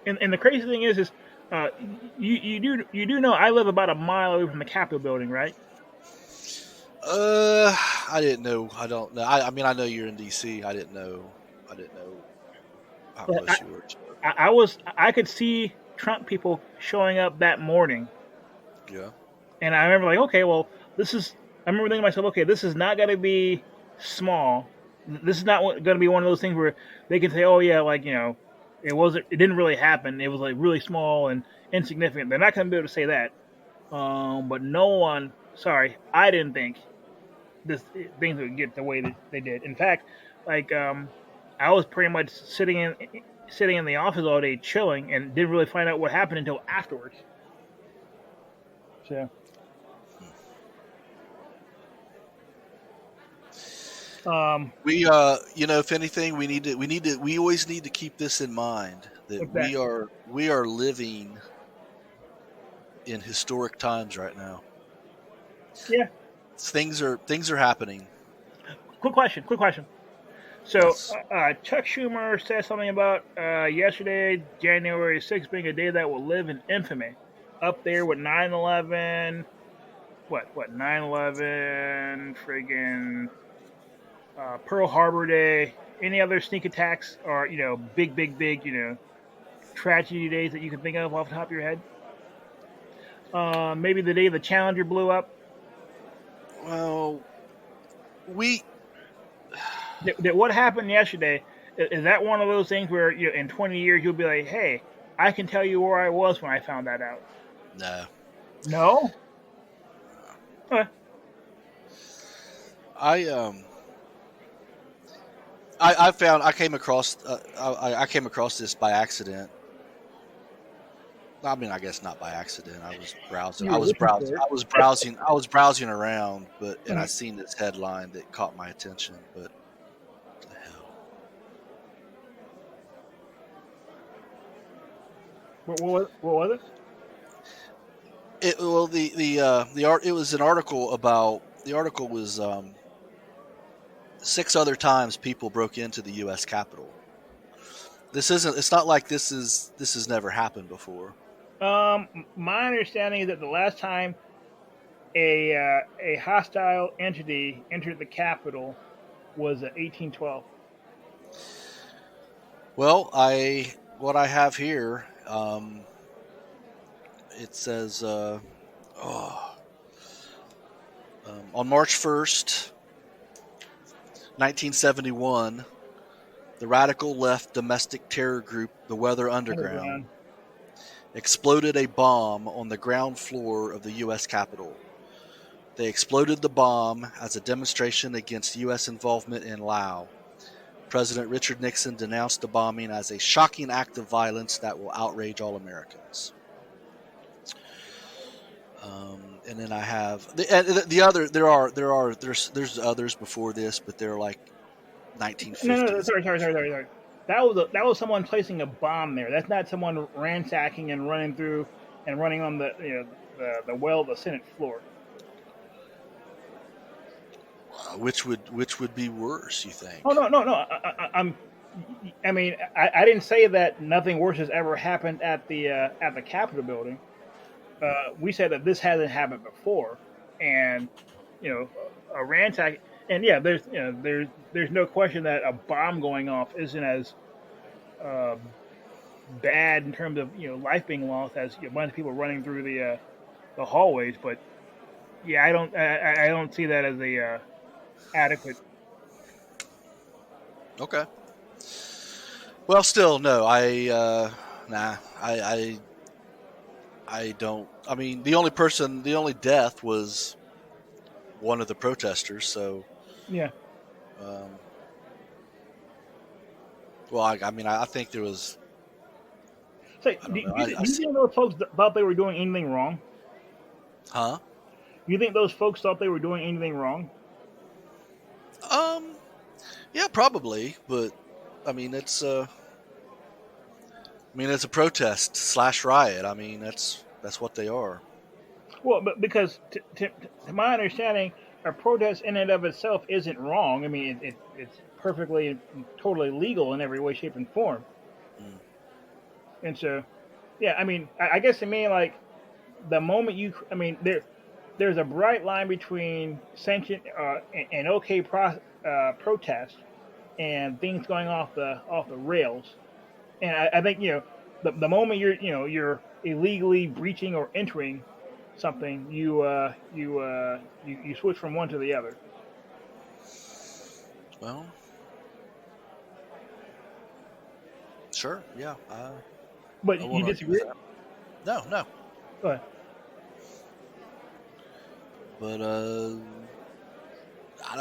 And the crazy thing is you do know I live about a mile away from the Capitol building, right? I didn't know. I don't know. I mean, I know you're in DC. I didn't know how close you were to it. I could see Trump people showing up that morning. Yeah. And I remember like, okay, well, I remember thinking to myself, okay, this is not going to be small. This is not going to be one of those things where they can say, oh yeah, like, it didn't really happen. It was like really small and insignificant. They're not going to be able to say that. But I didn't think things would get the way that they did. In fact, like, I was pretty much sitting in the office all day chilling and didn't really find out what happened until afterwards. So, if anything, we always need to keep this in mind that we are living in historic times right now. Yeah. Things are happening. Quick question. So, Yes. Chuck Schumer said something about yesterday, January 6th, being a day that will live in infamy, up there with 9/11. What 9/11? Friggin' Pearl Harbor Day. Any other sneak attacks or big tragedy days that you can think of off the top of your head? Maybe the day the Challenger blew up. Well, What happened yesterday Is that one of those things where in 20 years you'll be like, hey, I can tell you where I was when I found that out? No. No. Okay. I I found I came across I came across this by accident. I mean, I guess not by accident. I was browsing. You were looking for it. I was browsing around, and I Mhm. seen this headline that caught my attention. But what the hell? What was it? It well the art. It was an article about. The article was 6 other times people broke into the U.S. Capitol. This isn't. It's not like this has never happened before. My understanding is that the last time a hostile entity entered the Capitol was 1812. Well, what I have here. It says on March 1st, 1971, the radical left domestic terror group, the Weather Underground, Underground. exploded a bomb on the ground floor of the U.S. Capitol. They exploded the bomb as a demonstration against U.S. involvement in Laos. President Richard Nixon denounced the bombing as a shocking act of violence that will outrage all Americans. And then I have the other. There's others before this, but they're like No, 1950s. sorry. That was someone placing a bomb there. That's not someone ransacking and running through and running on the well of the Senate floor. Which would be worse? You think? Oh no. I mean, I didn't say that nothing worse has ever happened at the Capitol building. We said that this hasn't happened before, and a ransack. And yeah, there's no question that a bomb going off isn't as uh, bad in terms of life being lost as a bunch of people running through the hallways. But yeah, I don't see that as a adequate. Okay. Well, still no. Nah. I don't. I mean, the only death was one of the protesters. So, Yeah. um, well, I mean, I think there was. So I don't know. do you think those folks thought they were doing anything wrong? Huh? You think those folks thought they were doing anything wrong? Um. Yeah, probably, but I mean, it's a protest slash riot. I mean, that's what they are. Well, but because to my understanding, a protest in and of itself isn't wrong. I mean, it's perfectly and totally legal in every way, shape, and form. Mm. And so, yeah, I mean, I guess to me, like the moment I mean, there's a bright line between sentient and okay protest and things going off the rails. And I think the moment you're illegally breaching or entering something, you switch from one to the other. Well, sure, yeah, But I you won't argue with disagree? that. No, no, Go ahead. but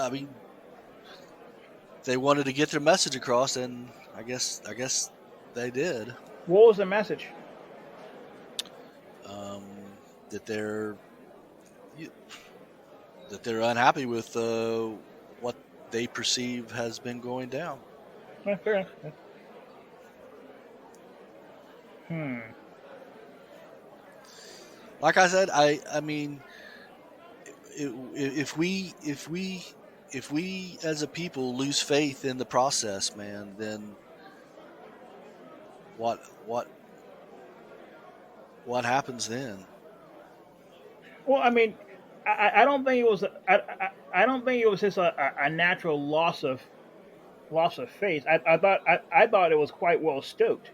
I mean, they wanted to get their message across, and I guess they did. What was the message? Um, that you- they're unhappy with what they perceive has been going down. Fair enough. Hmm. Like I said, I mean, if we as a people lose faith in the process, man, then what what what happens then? Well, I mean, I don't think it was. I don't think it was just a natural loss of faith. I thought it was quite well stoked.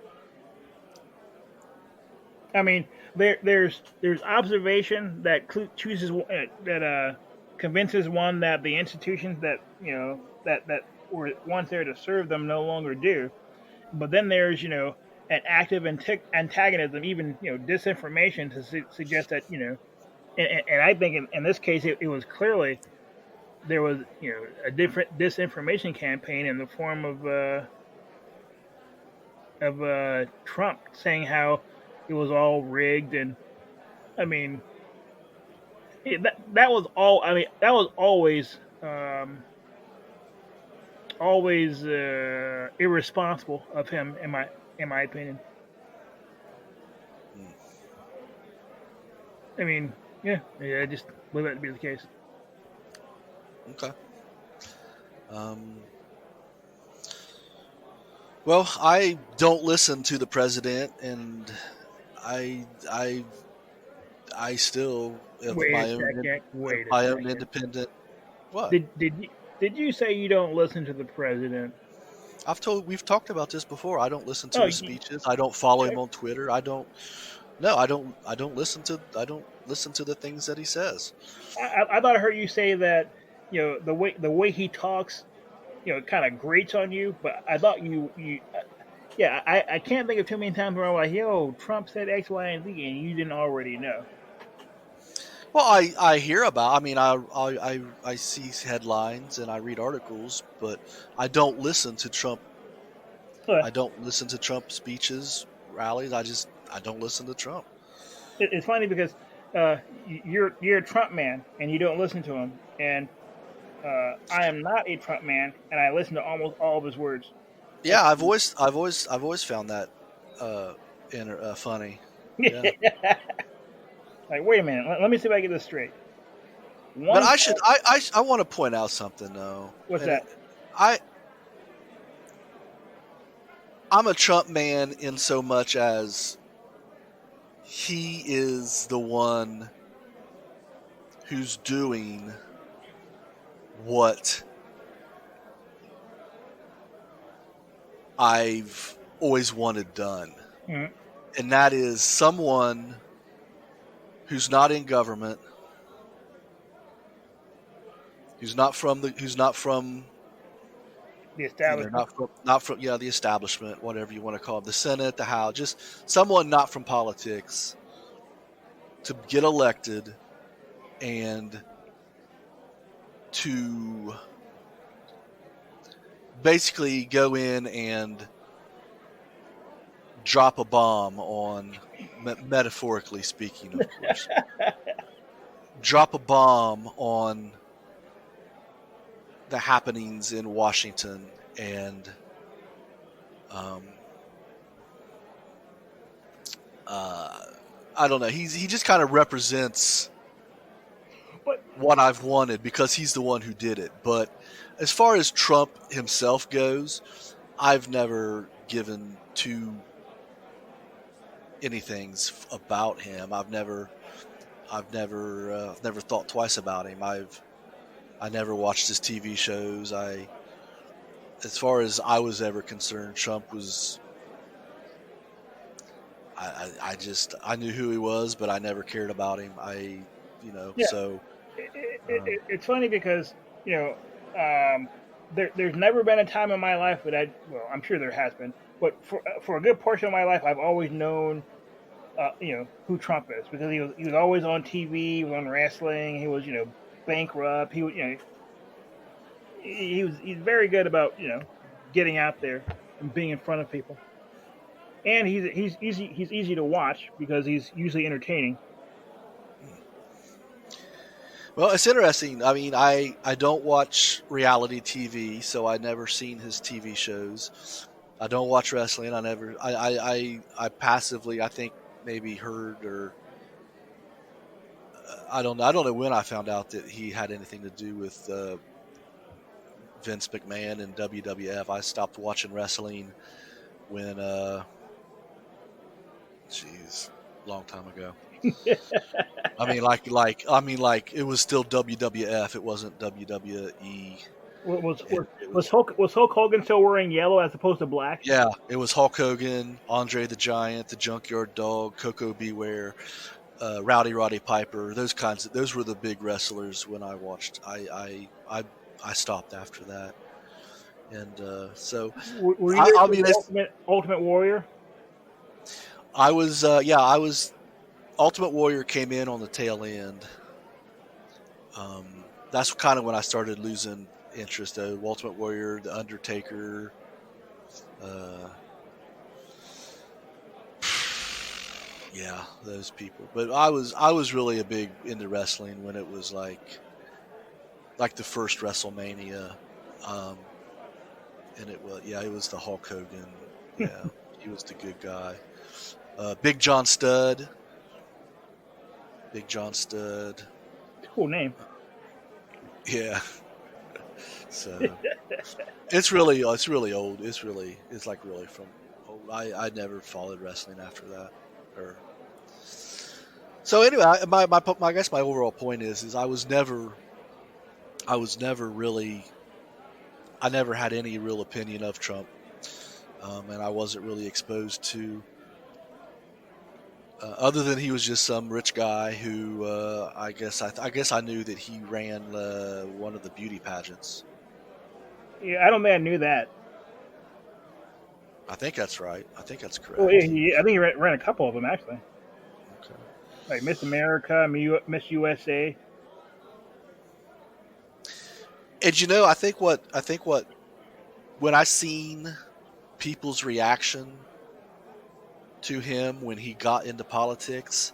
I mean, there's observation that chooses that convinces one that the institutions that were once there to serve them no longer do. But then there's an active antagonism, even disinformation to suggest that and I think in this case it was clearly there was a different disinformation campaign in the form of Trump saying how it was all rigged, and I mean that was all. I mean that was always irresponsible of him in my opinion. Mm. I mean, yeah, I just believe that to be the case. Okay. Um, well, I don't listen to the president, and I I I still of Wait a my own second. of Wait a my own second. independent. What? Did you say you don't listen to the president? We've talked about this before. I don't listen to Oh, his speeches. I don't follow him on Twitter. I don't listen to the things that he says. I thought I heard you say that the way he talks kind of grates on you. But I thought yeah, I can't think of too many times where I'm like, yo, Trump said X, Y, and Z, and you didn't already know. Well, I hear about. I mean, I see headlines and I read articles, but I don't listen to Trump. Huh. I don't listen to Trump speeches, rallies. I don't listen to Trump. It's funny because you're a Trump man and you don't listen to him, and I am not a Trump man and I listen to almost all of his words. Yeah, I've always found that uh, funny. Yeah, Like, wait a minute, let me see if I get this straight. but One, I want to point out something though, what's and that? I I'm a Trump man in so much as he is the one who's doing what I've always wanted done. Mhm. And that is someone who's not in government, who's not from The establishment. not from the establishment, whatever you want to call it, the Senate, the House, just someone not from politics to get elected and to basically go in and drop a bomb on, metaphorically speaking, of course, drop a bomb on the happenings in Washington and um, I don't know. He just kind of represents But what I've wanted because he's the one who did it. But as far as Trump himself goes, I've never given two anythings about him. I've never thought twice about him. I never watched his TV shows. As far as I was ever concerned, Trump was. I knew who he was, but I never cared about him. yeah, So. it's funny because you know there's never been a time in my life that I'm sure there has been, but for a good portion of my life I've always known who Trump is because he was always on TV, he was on wrestling, he was bankrupt, he was he's very good about getting out there and being in front of people, and he's easy to watch because he's usually entertaining. Well, it's interesting. I mean, I don't watch reality TV, so I never seen his TV shows. I don't watch wrestling. I passively, I think, maybe heard or I don't know. I don't know when I found out that he had anything to do with Vince McMahon and WWF. I stopped watching wrestling when, jeez, long time ago. I mean, like it was still WWF. It wasn't WWE. Was It, was it was was Hulk Hogan still wearing yellow as opposed to black? Yeah, it was Hulk Hogan, Andre the Giant, the Junkyard Dog, Coco Beware, Rowdy Roddy Piper. Those were the big wrestlers when I watched. I stopped after that. And so Were you there I for mean, the Ultimate Warrior? I was I was Ultimate Warrior came in on the tail end. That's kind of when I started losing interest. Though Ultimate Warrior, The Undertaker. Uh, yeah, those people. But I was really a big into wrestling when it was like the first WrestleMania, um, and it was the Hulk Hogan. Yeah, he was the good guy. Big John Studd. Big John Studd. Cool name. Yeah. So it's really old. It's like really from old. I never followed wrestling after that. Or so anyway, I guess my overall point is I was never really I never had any real opinion of Trump, and I wasn't really exposed to other than he was just some rich guy who I guess I knew that he ran one of the beauty pageants. Yeah, I don't think I knew that. I think that's right. I think that's correct. Well, I think he ran a couple of them actually, Okay. like Miss America, Miss USA. And I think what when I seen people's reaction to him when he got into politics,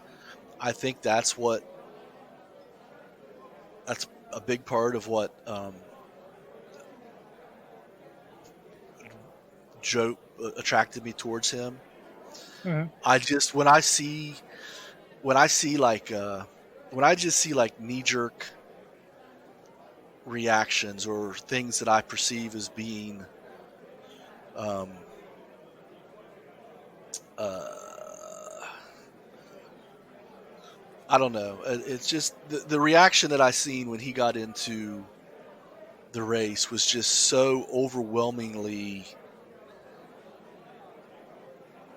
I think that's a big part of what Joe attracted me towards him. Mm-hmm. I just when I just see like knee jerk reactions or things that I perceive as being I don't know. It's just the reaction that I seen when he got into the race was just so overwhelmingly.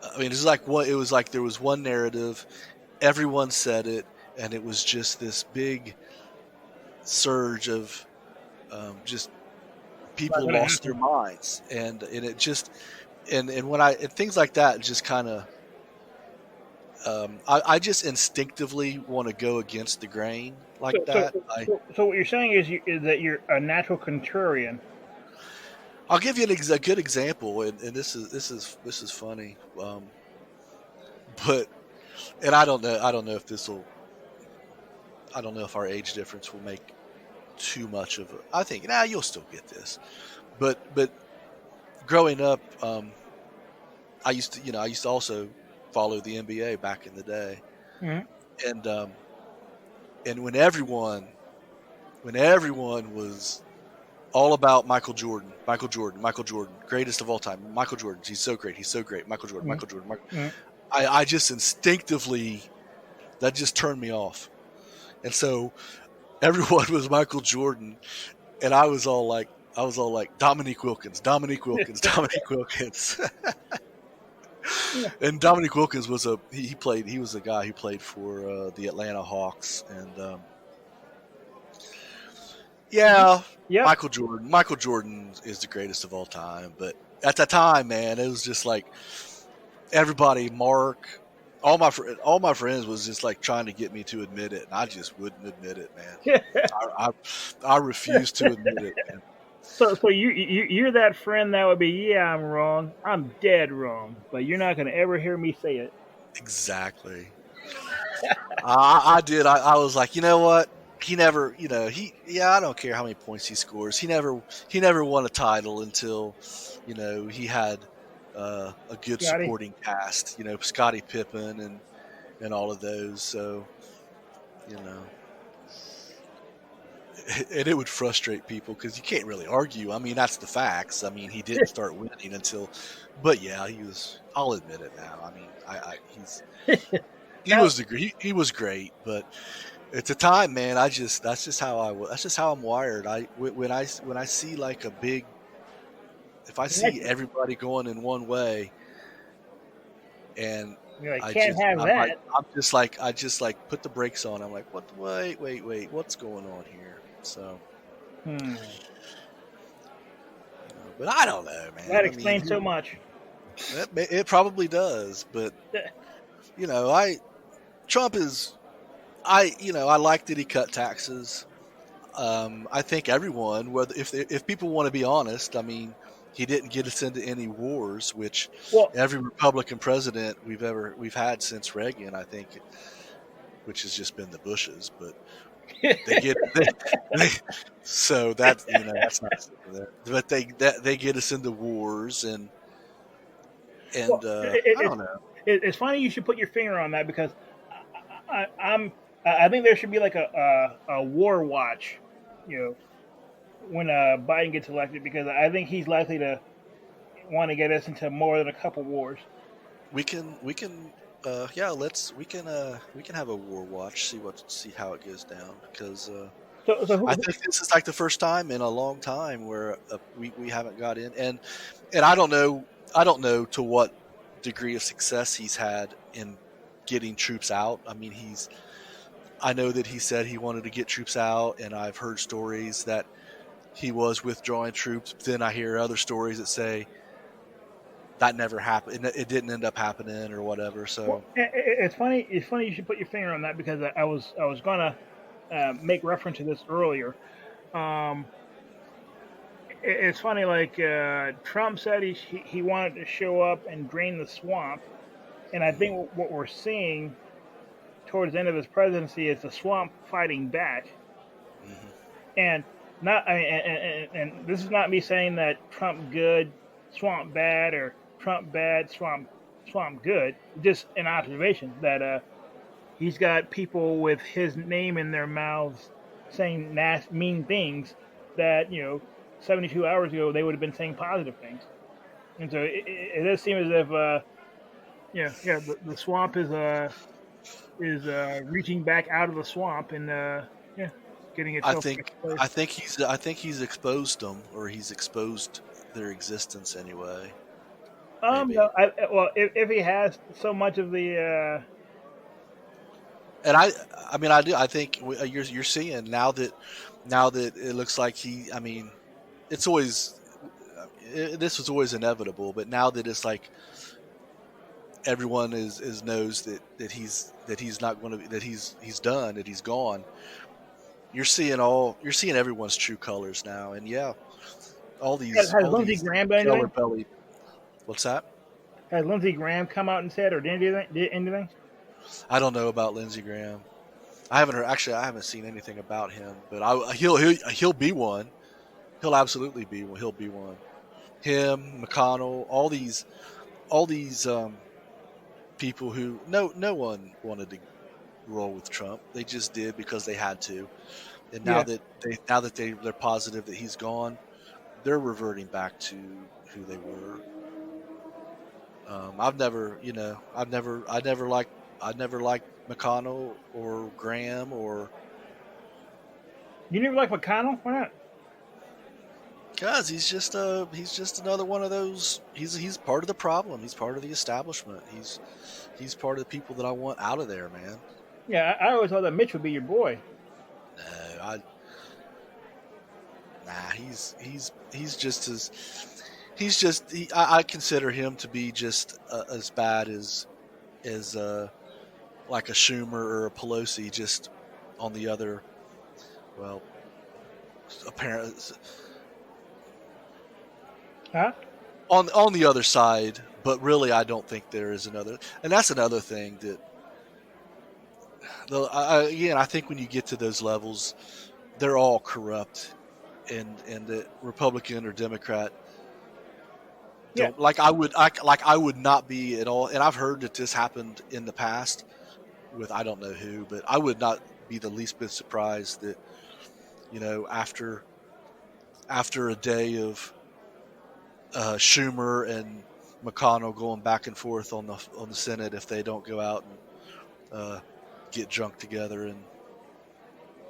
I mean, it was like there was one narrative, everyone said it, and it was just this big surge of just people lost their minds, and it just and things like that just kind of I just instinctively want to go against the grain like that. So what you're saying is that you're a natural contrarian. I'll give you a good example, and this is funny, but and I don't know if I don't know if our age difference will make too much of it. I think you'll still get this, but growing up, I used to also follow the NBA back in the day, Mm-hmm. and when everyone was all about Michael Jordan, greatest of all time, Michael Jordan, he's so great, Michael Jordan, Mm-hmm. Michael Jordan. Mm-hmm. I just instinctively that just turned me off, and so everyone was Michael Jordan, and I was all like Dominique Wilkins, Dominique Wilkins. And Dominique Wilkins was he was a guy who played for the Atlanta Hawks, and yeah, Yep. Michael Jordan is the greatest of all time. But at the time, man, it was just like everybody, Mark, all my friends was just like trying to get me to admit it, and I just wouldn't admit it, man. I refused to admit it, man. So you're that friend that would be, yeah, I'm wrong, I'm dead wrong, but you're not gonna ever hear me say it. Exactly. I did. I was like, you know what? He never, I don't care how many points he scores. He never won a title until, he had a good Scotty? supporting cast. Scottie Pippen and all of those. So, and it would frustrate people because you can't really argue. I mean, that's the facts. I mean, he didn't start winning until, but yeah, he was. I'll admit it now. I mean, he was great, but at the time, man, that's just how I'm wired. When I see like if I see everybody going in one way, and You're like, can't have that. I just like put the brakes on. I'm like, what? Wait, what's going on here? So, But I don't know, That man. I mean, explains so much. it probably does. But you know, Trump is I like that he cut taxes. I think everyone, whether if people want to be honest, I mean, he didn't get us into any wars, which Well, every Republican president we've had since Reagan, I think, which has just been the Bushes, but they get they so that that's not but they get us into wars and well, I don't know. it's funny you should put your finger on that because I think there should be like a war watch, you know, when Biden gets elected because I think he's likely to want to get us into more than a couple wars. We can yeah, we can have a war watch, see how it goes down because So I think this is like the first time in a long time where we haven't got in, and I don't know to what degree of success he's had in getting troops out. I mean, I know that he said he wanted to get troops out, and I've heard stories that he was withdrawing troops. But then I hear other stories that say that never happened. It didn't end up happening or whatever. well, So it's funny. It's funny you should put your finger on that because I was gonna make reference to this earlier. Um, it's funny, like Trump said he wanted to show up and drain the swamp, and I think what we're seeing towards the end of his presidency is the swamp fighting back. mhm. And not, I mean, and this is not me saying that Trump good, swamp bad, or Trump bad, swamp good. Just an observation that he's got people with his name in their mouths saying mean things that 72 hours ago they would have been saying positive things. And so it does seem as if the swamp is reaching back out of the swamp and yeah, getting I itself think exposed. I think he's exposed them, or he's exposed their existence anyway. Maybe. No, well, if he has so much of the And I mean, I do. I think you're seeing now that it looks like I mean, it's always this was always inevitable, but now that it's like everyone is knows that he's not going to be he's done that he's gone. You're seeing everyone's true colors now, and yeah, has all Lindsey these Graham done yellow anything? belly. What's that? Has Lindsey Graham come out and said or did anything? I don't know about Lindsey Graham. I haven't seen anything about him, but he'll be one. He'll absolutely be one. He'll be one. Him, McConnell, all these people who no one wanted to roll with Trump. They just did because they had to. And Yeah. now that they're positive that he's gone, they're reverting back to who they were. I never liked McConnell or Graham or You never like McConnell? Why not? because he's just another one of those. He's part of the problem. He's part of the establishment. He's part of the people that I want out of there, man. Yeah, I always thought that Mitch would be your boy. No, nah. He's just as I consider him to be just as bad as like a Schumer or a Pelosi, just on the other. Well, apparently Huh? on the other side, but really, I don't think there is another. And that's another thing that. Again, I think when you get to those levels, they're all corrupt, and the Republican or Democrat Yeah. don't I would not be at all. And I've heard that this happened in the past with I don't know who, but I would not be the least bit surprised that after a day of Schumer and McConnell going back and forth on the Senate, if they don't go out and get drunk together and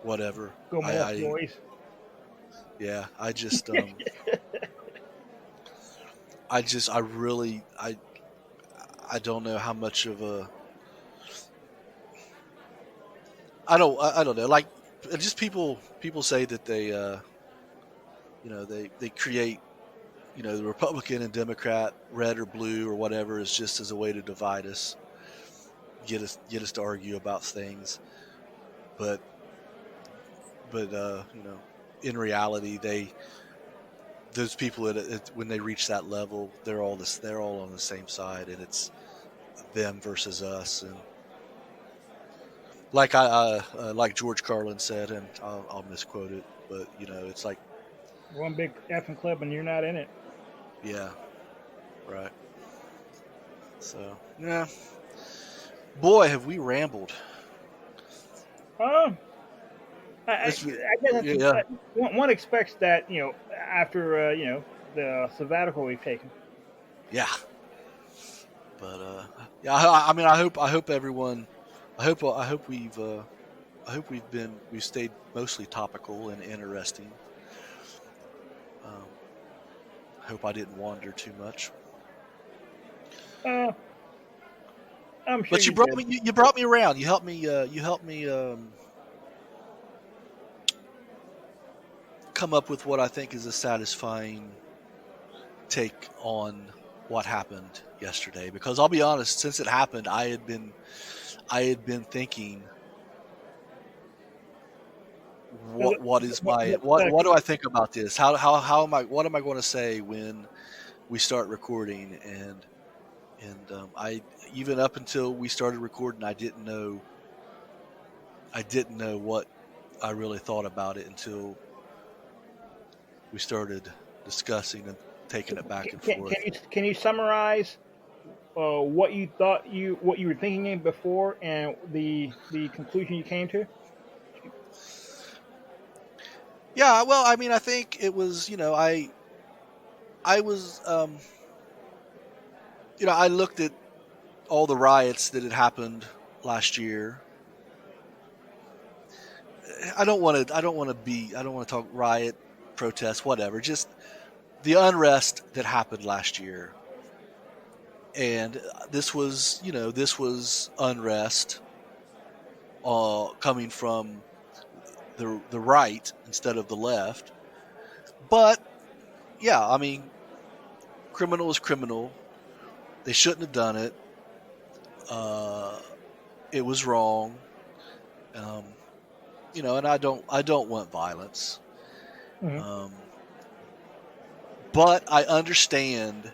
whatever. Go more boys. Yeah, I just I really I don't know how much of a I don't know, like just people say that they they create the Republican and Democrat, red or blue or whatever, is just as a way to divide us, get us to argue about things. But in reality, those people when they reach that level, they're all on the same side, and it's them versus us. And like George Carlin said, and I'll misquote it, but it's like one big effing club and you're not in it. yeah, right. So yeah, boy, have we rambled. I guess Yeah. one expects that after the sabbatical we've taken. Yeah, but yeah, I mean, I hope everyone, I hope we've stayed mostly topical and interesting. I hope I didn't wander too much. I'm sure But you brought me around. You helped me come up with what I think is a satisfying take on what happened yesterday. Because I'll be honest, since it happened, I had been thinking, what do I think about this? How am I? What am I going to say when we start recording? And I, even up until we started recording, I didn't know what I really thought about it until we started discussing and taking it back and forth. Can you summarize what you thought what you were thinking before and the conclusion you came to? Yeah, well, I mean, I think it was, I was, I looked at all the riots that had happened last year. I don't want to talk riot, protest, whatever, just the unrest that happened last year. And this was unrest coming from the right instead of the left. But yeah, I mean, criminal is criminal. They shouldn't have done it. It was wrong. And I don't want violence. Mm-hmm. But I understand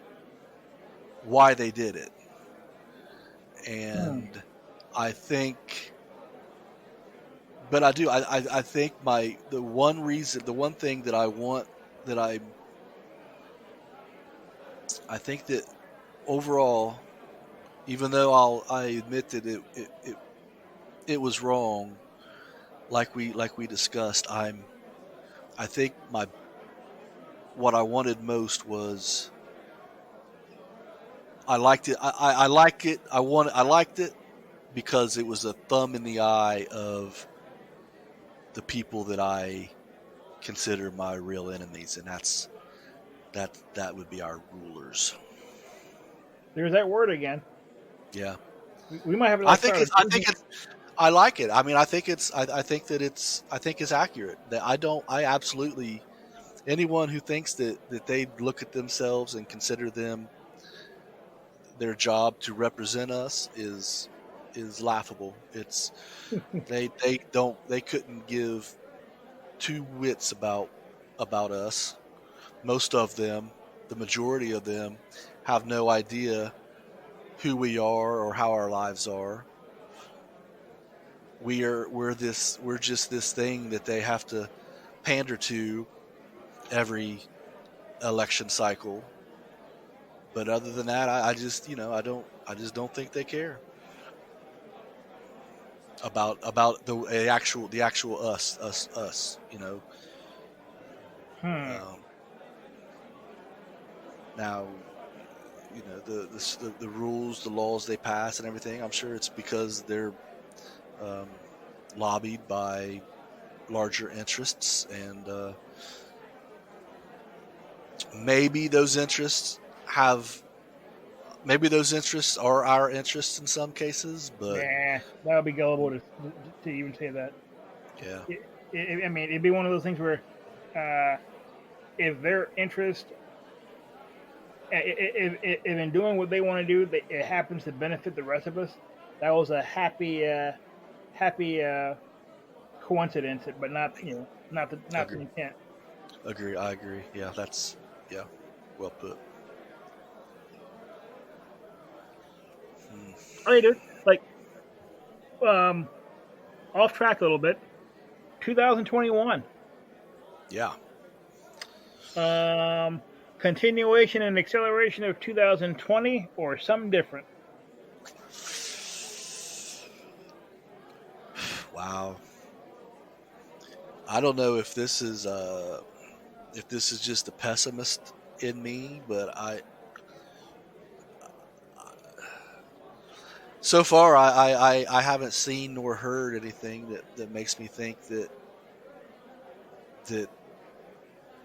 why they did it. And I think, but I do, I think the one thing that I want, I think that overall, even though I admit that it was wrong, like we discussed, I think what I wanted most was, I liked it. I liked it. I liked it because it was a thumb in the eye of the people that I consider my real enemies, and that would be our rulers. There's that word again. Yeah, we might have. I think it's. I like it. I mean, I think it's accurate. That I absolutely, anyone who thinks that they look at themselves and consider them their job to represent us is laughable. It's they couldn't give two wits about us. Most of them, the majority of them, have no idea who we are or how our lives are. We're just this thing that they have to pander to every election cycle. But other than that, I just don't think they care about the actual us. Now, the rules, the laws they pass, and everything. I'm sure it's because they're lobbied by larger interests, and maybe those interests are our interests in some cases, but that would be gullible to even say that. Yeah. I mean, it'd be one of those things where if their interest if in doing what they want to do, it happens to benefit the rest of us, that was a happy coincidence, but not not the Agree. intent. Agree. I agree. Yeah, yeah, well put. Hmm. Oh, yeah, dude. Like, um, off track a little bit. 2021. Yeah. Um, Continuation and acceleration of 2020, or something different. Wow. I don't know if this is just the pessimist in me, but so far I haven't seen nor heard anything that makes me think that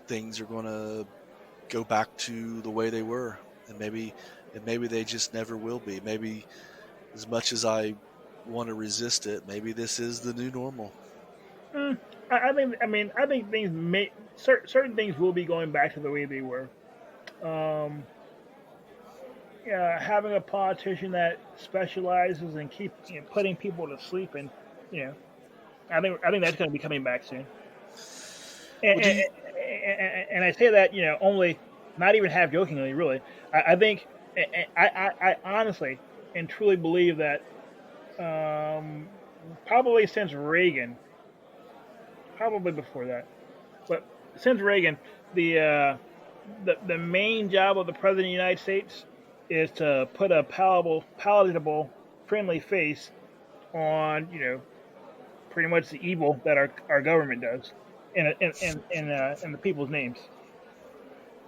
things are going to go back to the way they were, and maybe they just never will be. Maybe as much as I want to resist it, maybe this is the new normal. Mm, I think. I mean, I think things may certain things will be going back to the way they were. Um, Having a politician that specializes in putting people to sleep, and you know, I think that's going to be coming back soon. And, Well, do and, you? and I say that only not even half jokingly, really. I think I honestly and truly believe that um, probably since Reagan, probably before that, but since Reagan, the uh, the main job of the president of the United States is to put a palatable, friendly face on pretty much the evil that our government does in the people's names.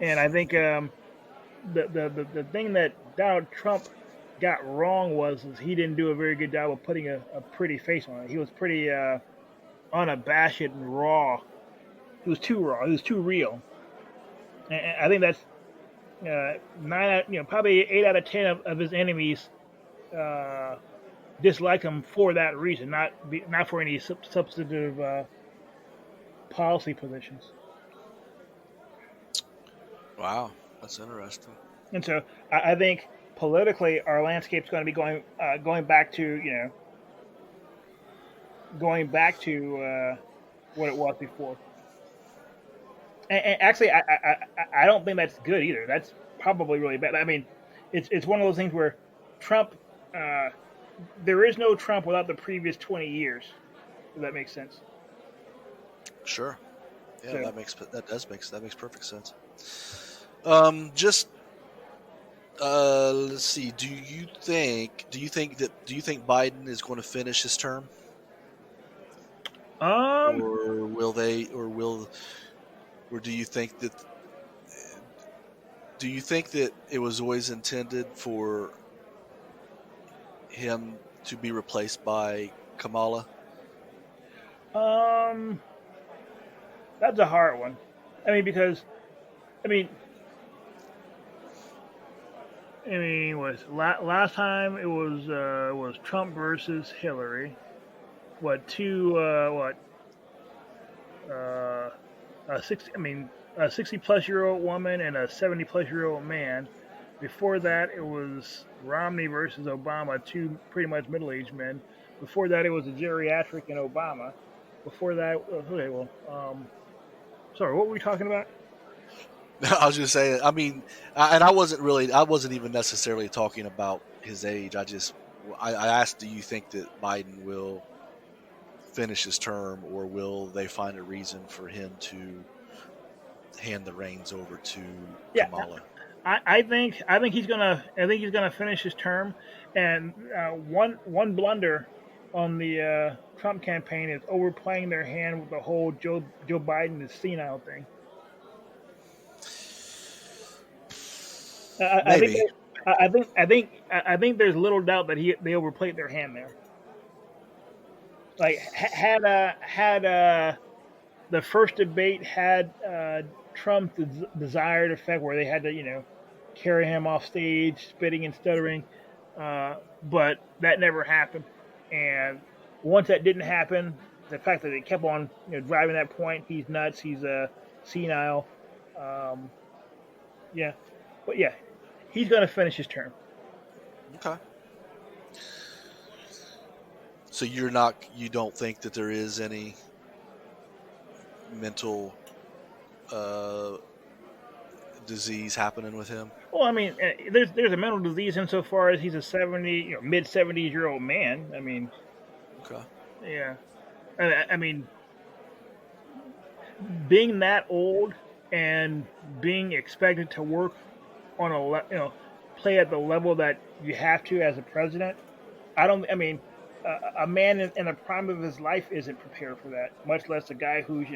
And I think the thing that Donald Trump got wrong was is he didn't do a very good job of putting a pretty face on it. He was pretty unabashed and raw. He was too raw. He was too real. And I think that's probably 8 out of 10 of his enemies uh, dislike him for that reason, not for any substantive policy positions. Wow, that's interesting. And so I think politically, our landscape's going to be going back to what it was before. And actually, I don't think that's good either. That's probably really bad. I mean, it's one of those things where Trump, uh, there is no Trump without the previous 20 years. If that makes sense. Sure. Yeah, So, that makes perfect sense. Just let's see. Do you think Biden is going to finish his term, um, or will they, or do you think that it was always intended for him to be replaced by Kamala? um, that's a hard one. I mean, because I mean, was last time it was Trump versus Hillary. What two? What a 60? I mean, a 60-plus-year-old woman and a 70-plus-year-old man. Before that, it was Romney versus Obama, two pretty much middle-aged men. Before that, it was a geriatric and Obama. Before that, okay, well, sorry, what were we talking about? I was just saying. I mean, and I wasn't even necessarily talking about his age. I asked, do you think that Biden will finish his term, or will they find a reason for him to hand the reins over to Yeah, Kamala? I think he's gonna finish his term, and one blunder on the Trump campaign is overplaying their hand with the whole Joe Biden is senile thing. I think Maybe. I think there's little doubt that they overplayed their hand there. Like had the first debate had Trump's desired effect where they had to carry him off stage spitting and stuttering, but that never happened. And once that didn't happen, the fact that they kept on driving that point, he's nuts, he's senile. Um, yeah, But yeah, he's going to finish his term. Okay. So you don't think that there is any mental uh, disease happening with him? Well, I mean, there's a mental disease insofar as he's a 70, mid 70s-year-old man. I mean, Okay. yeah. I mean, being that old and being expected to work on play at the level that you have to as a president. I don't. I mean, a man in the prime of his life isn't prepared for that. Much less a guy who's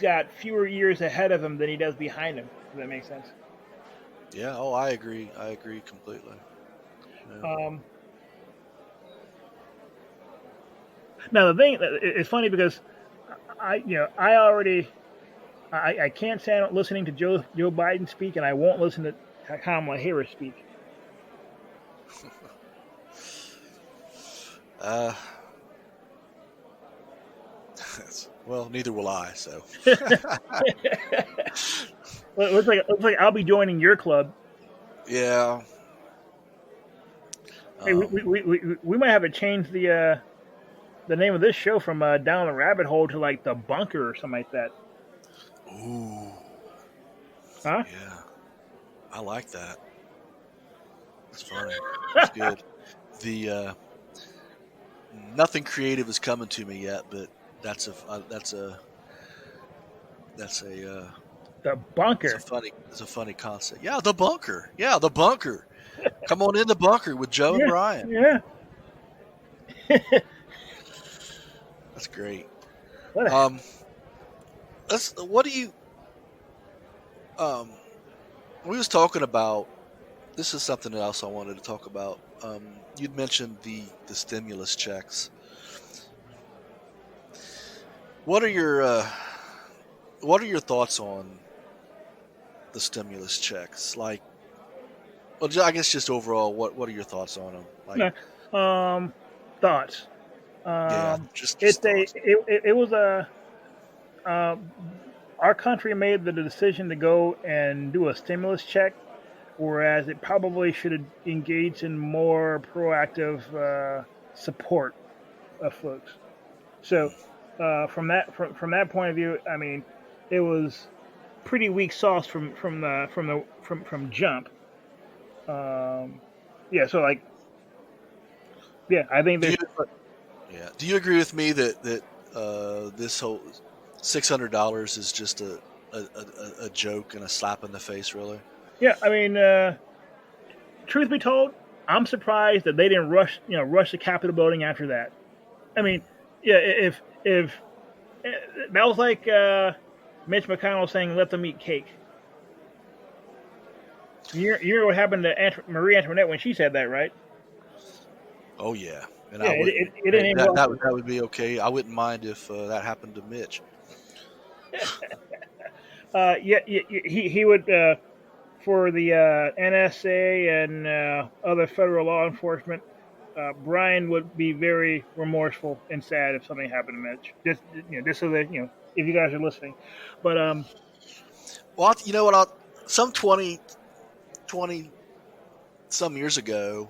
got fewer years ahead of him than he does behind him. Does that make sense? Yeah. Oh, I agree. I agree completely. Yeah. Now the thing, it's funny because I already I can't stand listening to Joe Biden speak, and I won't listen to Kamala Harris speak. Well, neither will I. So. Well, it looks like I'll be joining your club. Yeah. Hey, we might have to change the name of this show from Down the Rabbit Hole to like the Bunker or something like that. Ooh. Huh? Yeah. I like that. That's funny. That's good. The nothing creative is coming to me yet, but that's a the Bunker. It's a funny concept. Yeah, the bunker. Yeah, the bunker. Come on in the bunker with Joe and Brian. Yeah. That's great. What what do you we was talking about, this is something else I wanted to talk about. You'd mentioned the stimulus checks. What are your thoughts on the stimulus checks? Like, well, I guess just overall, what are your thoughts on them? Like, thoughts. Yeah, just it's thoughts. it was a our country made the decision to go and do a stimulus check, whereas it probably should have engaged in more proactive support of folks. So from that point of view, I mean, it was pretty weak sauce from jump. Yeah, so like, yeah, I think there's. Do you agree with me that this whole $600 is just a joke and a slap in the face, really? Yeah, I mean, truth be told, I'm surprised that they didn't rush the Capitol building after that. I mean, yeah, if that was like Mitch McConnell saying, "Let them eat cake." You know what happened to Marie Antoinette when she said that, right? Oh yeah, and yeah, I wouldn't. It didn't that would be okay. I wouldn't mind if that happened to Mitch. Yeah, he would for the NSA and other federal law enforcement. Brian would be very remorseful and sad if something happened to Mitch. Just so that if you guys are listening. But well, you know what? Some 20 some years ago,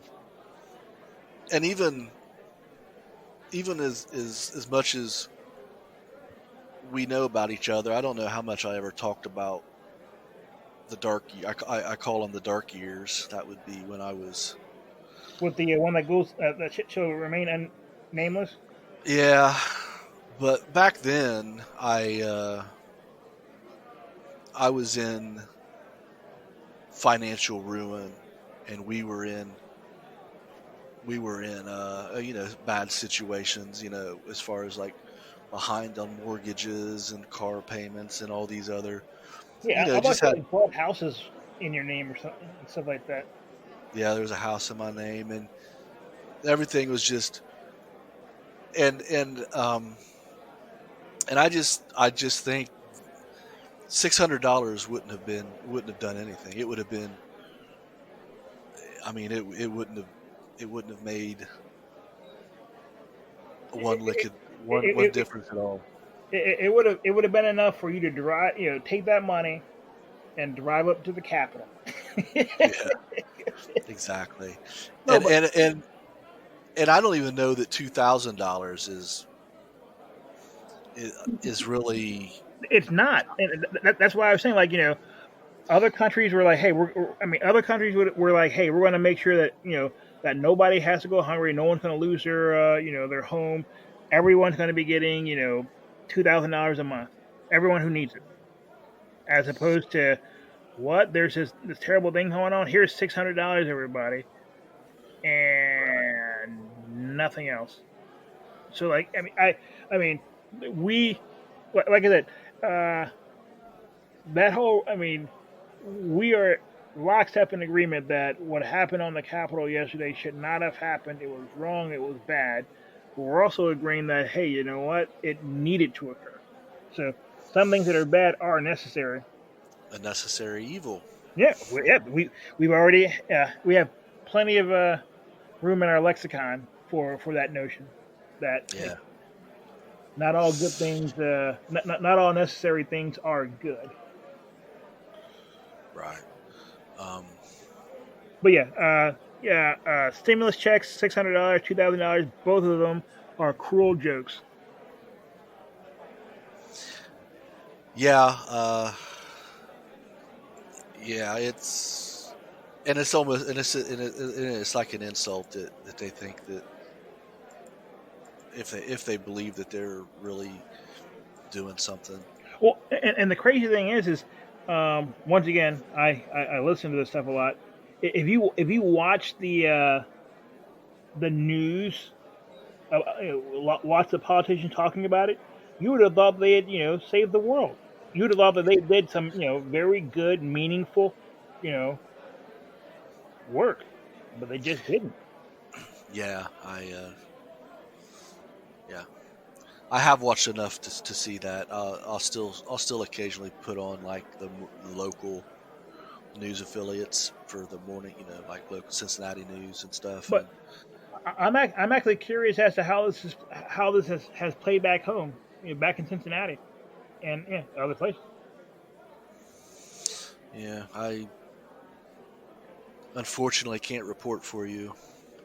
and even as much as we know about each other, I don't know how much I ever talked about the dark. I call them the dark years. That would be when I was with the one that goes that shall remain nameless. Yeah, but back then I was in financial ruin, and we were in bad situations, as far as like behind on mortgages and car payments and all these other how about just like 12 houses in your name or something, stuff like that. Yeah, there was a house in my name, and everything was just and I just think $600 wouldn't have done anything. It would have been, I mean, it wouldn't have made one difference at all. It would have been enough for you to take that money and drive up to the Capitol. Yeah, exactly. No, And but and and and I don't even know that $2,000 is really. it's not, and that's why I was saying, like, other countries were like, hey, I mean, other countries were like, hey, we're going to make sure that that nobody has to go hungry, no one's going to lose their their home, everyone's going to be getting $2,000 a month, everyone who needs it, as opposed to what there's this terrible thing going on. Here's $600, everybody, and nothing else. So like, I mean, we like I said, that whole, I mean, we are lockstep in agreement that what happened on the Capitol yesterday should not have happened. It was wrong. It was bad. But we're also agreeing that, hey, you know what? It needed to occur. So some things that are bad are necessary. A necessary evil. Yeah, we've already we have plenty of room in our lexicon for that notion that Yeah, not all good things, not all necessary things are good. right. Um, But stimulus checks, $600, $2,000, both of them are cruel jokes. yeah, yeah. It's almost it's like an insult that they think that if they believe that they're really doing something. Well, and the crazy thing is once again, I listen to this stuff a lot. If you watch the news, lots of politicians talking about it, you would have thought they had saved the world. You would have thought that they did some very good, meaningful, you know work, but they just didn't. Yeah, yeah. I have watched enough to see that. I'll still occasionally put on like the local news affiliates for the morning, like local Cincinnati news and stuff. And But I'm actually curious as to how this has played back home, back in Cincinnati and other places. yeah, I unfortunately can't report for you.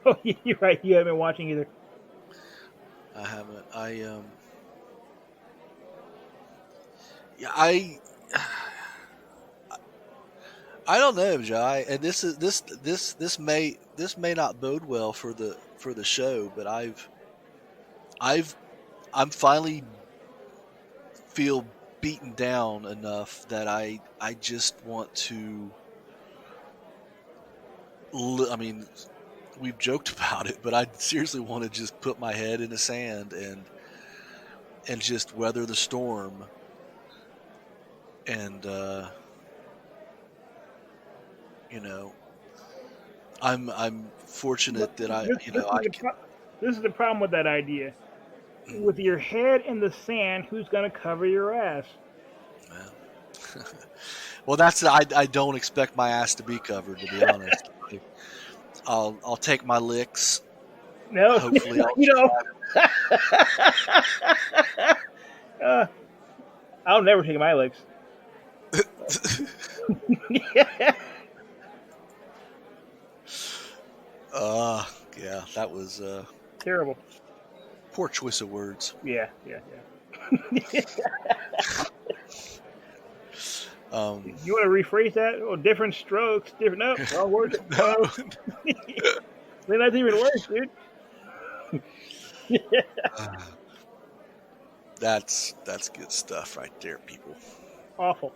Oh, you're right. You haven't been watching either. I haven't. Yeah, I don't know, Jai, and this may not bode well for the show, but I've I'm finally feel beaten down enough that I just want to. I mean, we've joked about it, but I seriously want to just put my head in the sand and just weather the storm. And you know, I'm fortunate But that I this, you this know is I the can. this is the problem with that idea. With your head in the sand, who's going to cover your ass? Well, well, that's I don't expect my ass to be covered, to be honest. I'll take my licks. No, Hopefully, I'll you know. uh, I'll never take my licks. yeah, that was Terrible. poor choice of words. Yeah, yeah, yeah. You want to rephrase that? Oh, different strokes, different. No, wrong word. No, Then that's even worse, dude. that's good stuff right there, people. Awful.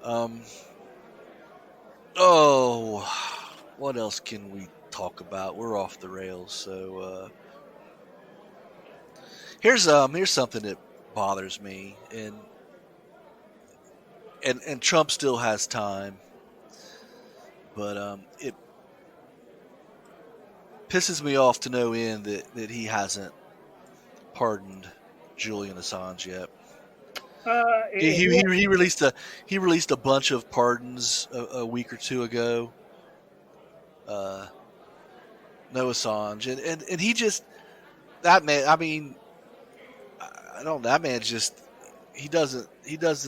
Um. Oh, what else can we talk about? We're off the rails. So here's something that bothers me, and Trump still has time, but it pisses me off to no end that he hasn't pardoned Julian Assange yet. He released a bunch of pardons a week or two ago. No Assange, and he just, that man. I mean, I don't. That man just, he does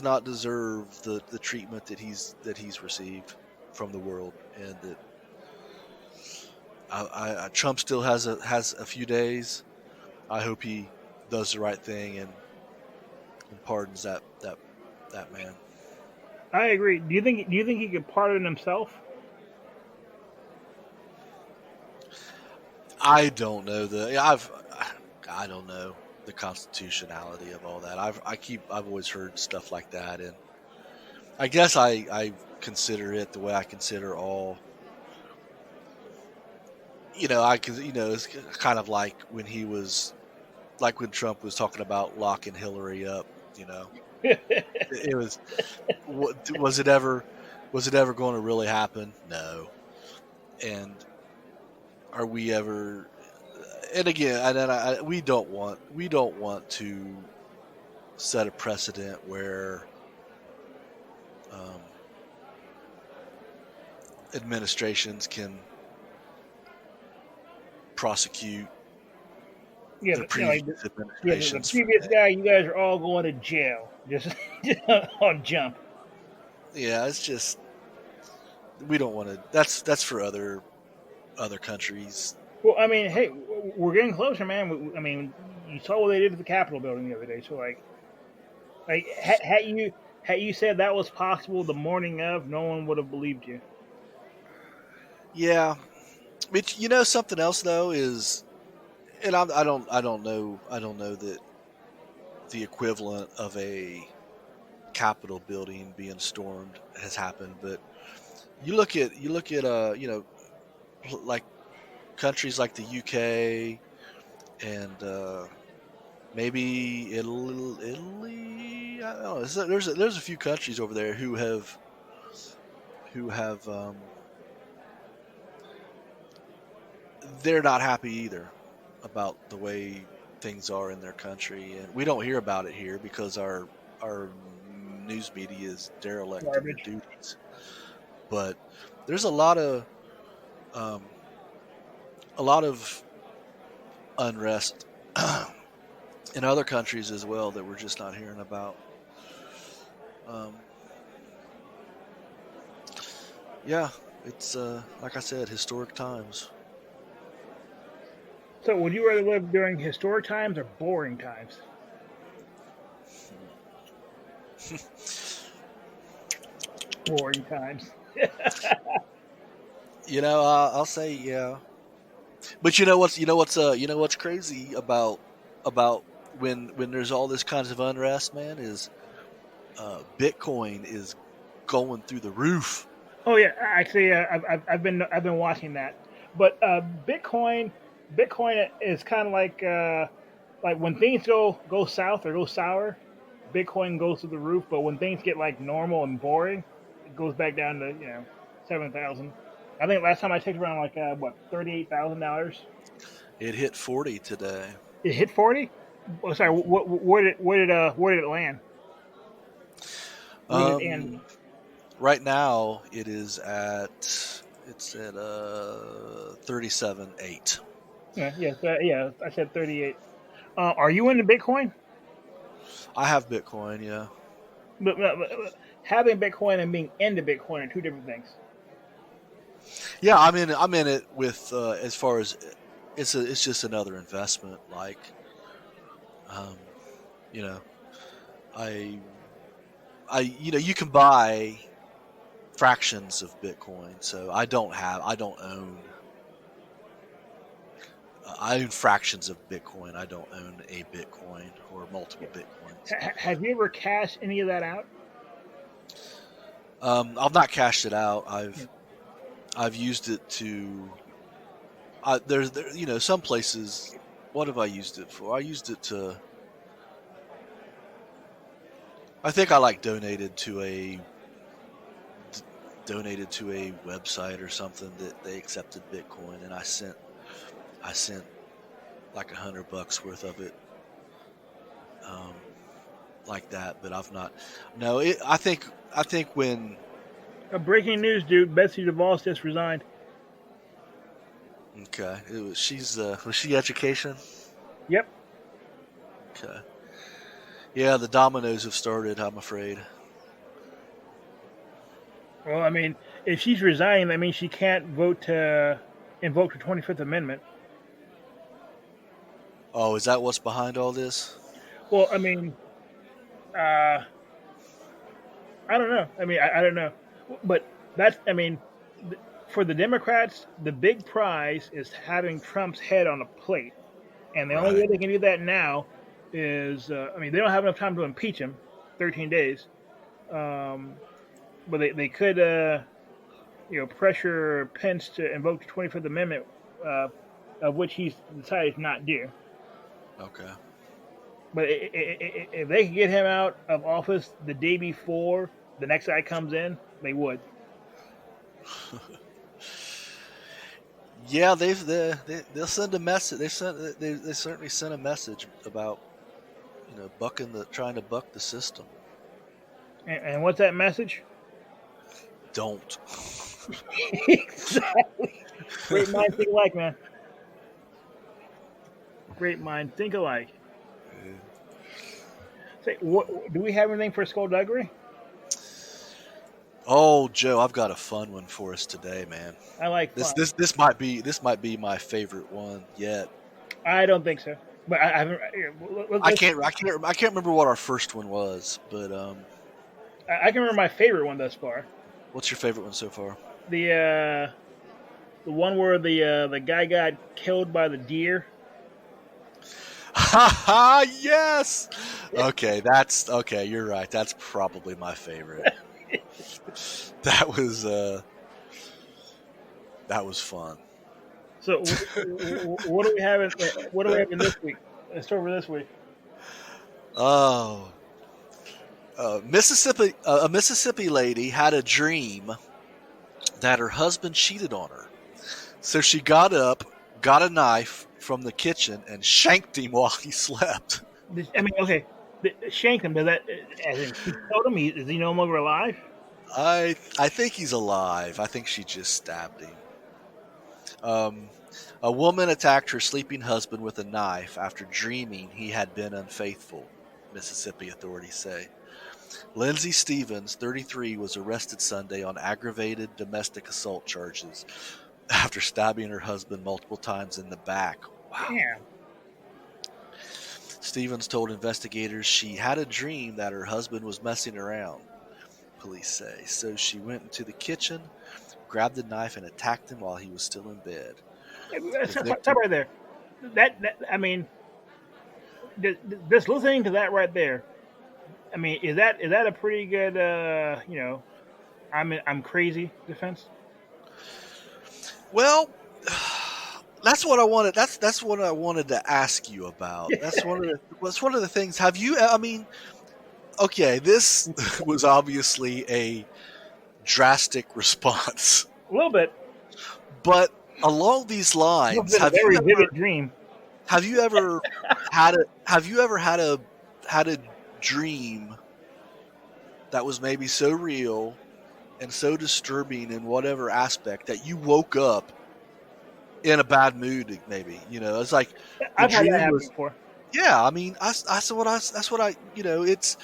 not deserve the treatment that he's received from the world, and that Trump still has a few days. I hope he does the right thing and pardons that man. I agree. Do you think he could pardon himself? I don't know I don't know the constitutionality of all that. I've always heard stuff like that, and I guess I consider it the way I consider all. It's kind of like when when Trump was talking about locking Hillary up. You know, it was. Was it ever going to really happen? No. And are we ever? And again, we don't want to set a precedent where administrations can prosecute the previous administrations. The previous guy, you guys are all going to jail just on jump. Yeah, it's just we don't want to. That's for other countries. Well, I mean, hey, we're getting closer, man. I mean, you saw what they did to the Capitol building the other day. So, had you said that was possible the morning of, no one would have believed you. Yeah, but something else though is, and I don't know that the equivalent of a Capitol building being stormed has happened, but you look at like countries like the UK and maybe Italy. I don't know. There's a few countries over there who have they're not happy either about the way things are in their country, and we don't hear about it here because our news media is derelict in their duties. But there's a lot of unrest in other countries as well that we're just not hearing about. Yeah, it's like I said, historic times. So, would you rather live during historic times or boring times? Boring times. I'll say yeah. But what's crazy about when there's all this kinds of unrest, man, is Bitcoin is going through the roof. Oh yeah, actually, I've been watching that, but Bitcoin is kind of like when things go south or go sour, Bitcoin goes through the roof. But when things get like normal and boring, it goes back down to 7,000. I think last time I checked around like $38,000. It hit 40 today. It hit 40. Oh, sorry, where did it land? Where did it end? Right now, it's at 37.8. Yeah. I said 38. Are you into Bitcoin? I have Bitcoin, yeah. But having Bitcoin and being into Bitcoin are two different things. Yeah, I'm in it with as far as it's just another investment. Like, you can buy fractions of Bitcoin. So I don't own. I own fractions of Bitcoin. I don't own a Bitcoin or multiple Bitcoins. Have you ever cashed any of that out? I've not cashed it out. I've used it to. There's some places. What have I used it for? I used it to. I think I donated to a website or something that they accepted Bitcoin, and I sent like $100 worth of it, like that. But I've not. No, I think when. Breaking news, dude. Betsy DeVos just resigned. Okay, was she education? Yep. Okay. Yeah, the dominoes have started, I'm afraid. Well, I mean, if she's resigning, that means she can't vote to invoke the 25th Amendment. Oh, is that what's behind all this? Well, I mean, uh, I don't know. I mean, I don't know. But that's, I mean, for the Democrats, the big prize is having Trump's head on a plate. And the only way Right. they can do that now is, I mean, they don't have enough time to impeach him, 13 days. Um, but they could, pressure Pence to invoke the 25th Amendment, uh, of which he's decided to not do. Okay. But if they could get him out of office the day before the next guy comes in, they would. Yeah, they'll send a message. They certainly sent a message about trying to buck the system. And what's that message? Don't. Exactly. Great mind think alike, man. Great mind think alike. Say, what, do we have anything for skullduggery? Oh, Joe, I've got a fun one for us today, man. I like This fun. this this might be my favorite one yet. I don't think so. But I haven't. I can't remember what our first one was, but I can remember my favorite one thus far. what's your favorite one so far? The one where the guy got killed by the deer. Ha ha! Yes. Okay, that's okay. You're right. That's probably my favorite. That was fun. So what do we have? What do we have in this week? Let's start with this week. Oh, Mississippi. A Mississippi lady had a dream that her husband cheated on her, so she got up, got a knife from the kitchen, and shanked him while he slept. I mean, okay, shank him. Does that as in she killed him? Is he no longer alive? I think he's alive. I think she just stabbed him. Um, a woman attacked her sleeping husband with a knife after dreaming he had been unfaithful, Mississippi authorities say. Lindsay Stevens, 33, was arrested Sunday on aggravated domestic assault charges after stabbing her husband multiple times in the back. Wow. Damn. Stevens told investigators she had a dream that her husband was messing around, police say. So she went into the kitchen, grabbed the knife, and attacked him while he was still in bed. Stop right there. That I mean, just listening to that right there. I mean, is that a pretty good I'm crazy defense? Well, that's what I wanted. That's what I wanted to ask you about. That's one of the things. Have you? I mean, okay, this was obviously a drastic response, A little bit. but along these lines, A very vivid dream. have you ever had a dream that was maybe so real and so disturbing in whatever aspect that you woke up in a bad mood? Maybe it's like I've had that happen before. Yeah, I mean, that's what I it's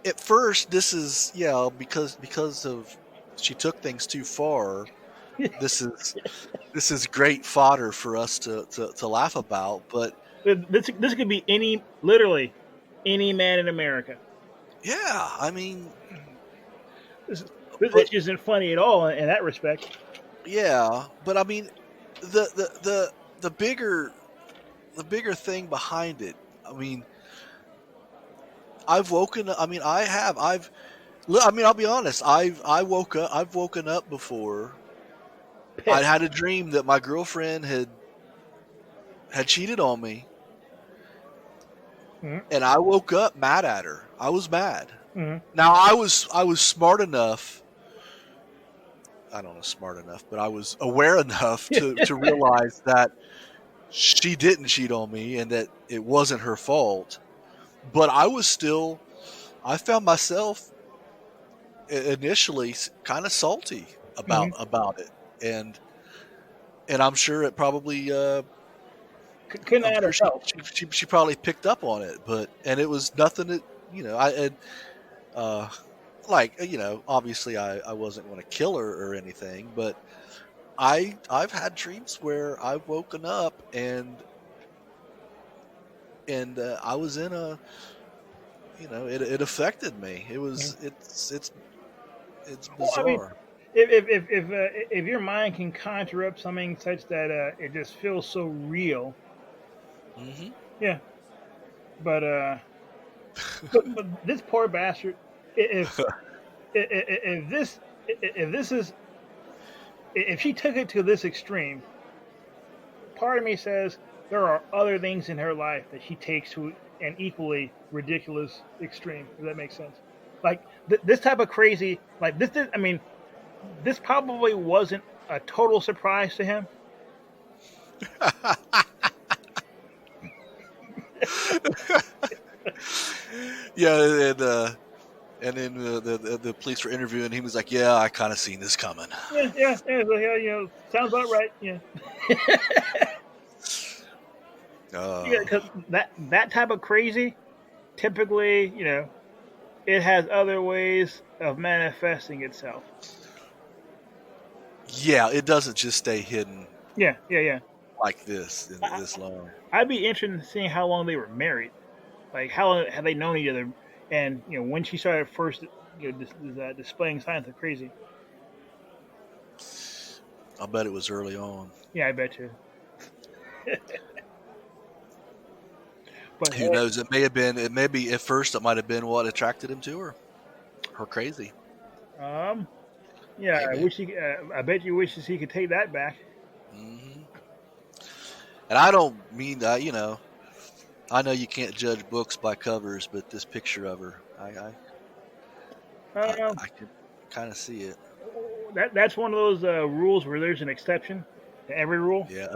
at first this is because of she took things too far. This is great fodder for us to laugh about, but This could be literally any man in America. yeah, I mean, This isn't funny at all in that respect. yeah, but I mean, the bigger thing behind it. I mean, I've woken. I mean, I have. I mean, I'll be honest. I've woken up before. I'd had a dream that my girlfriend had cheated on me, Mm-hmm. and I woke up mad at her. I was mad. Mm-hmm. Now I was smart enough. I don't know, smart enough, but I was aware enough to realize that she didn't cheat on me and that it wasn't her fault. But I found myself initially kind of salty about it, and I'm sure it probably Couldn't add herself. she probably picked up on it, and it was nothing you know, uh, obviously I wasn't going to kill her or anything, but I've had dreams where I've woken up and I was in a, it affected me. Yeah. It's Well, I mean, bizarre. if your mind can conjure up something such that it just feels so real, Hmm. yeah. But but this poor bastard, if this if this is if she took it to this extreme, part of me says there are other things in her life that she takes to an equally ridiculous extreme. If that makes sense. Like this type of crazy, like this. I mean, this probably wasn't a total surprise to him. Yeah, and then the police were interviewing. He was like, "Yeah, I kind of seen this coming." Yeah. Sounds about right. Yeah, yeah. Uh, Because that type of crazy, typically, it has other ways of manifesting itself. yeah, it doesn't just stay hidden Yeah. like this in I, this long. I'd be interested in seeing how long they were married. Like how long have they known each other, and when she started first, displaying signs of crazy. I bet it was early on. Yeah, I bet you. But Who knows? It may have been. It may be at first. It might have been what attracted him to her. Her crazy. um, yeah, I Maybe. wish he. I bet you wishes he could take that back. Hmm. And I don't mean that. I know you can't judge books by covers, but this picture of her, Um, I can kind of see it. that's one of those rules where there's an exception to every rule. Yeah,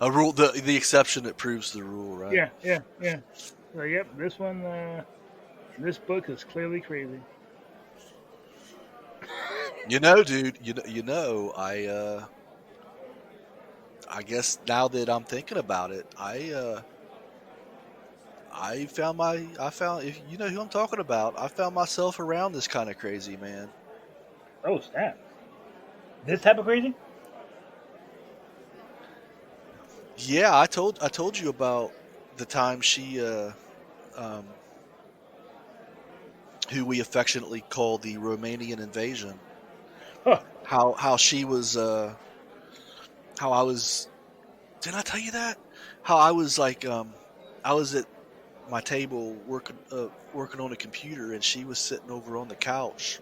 a rule. The exception that proves the rule, right? Yeah. So, yep, this one, this book is clearly crazy. Dude. I guess now that I'm thinking about it, I found if you know who I'm talking about. I found myself around this kind of crazy man. Oh snap! This type of crazy? Yeah, I told you about the time she um, who we affectionately call the Romanian invasion. Huh. How she was how I was. Did I tell you that? How I was like I was at my table working on a computer, and she was sitting over on the couch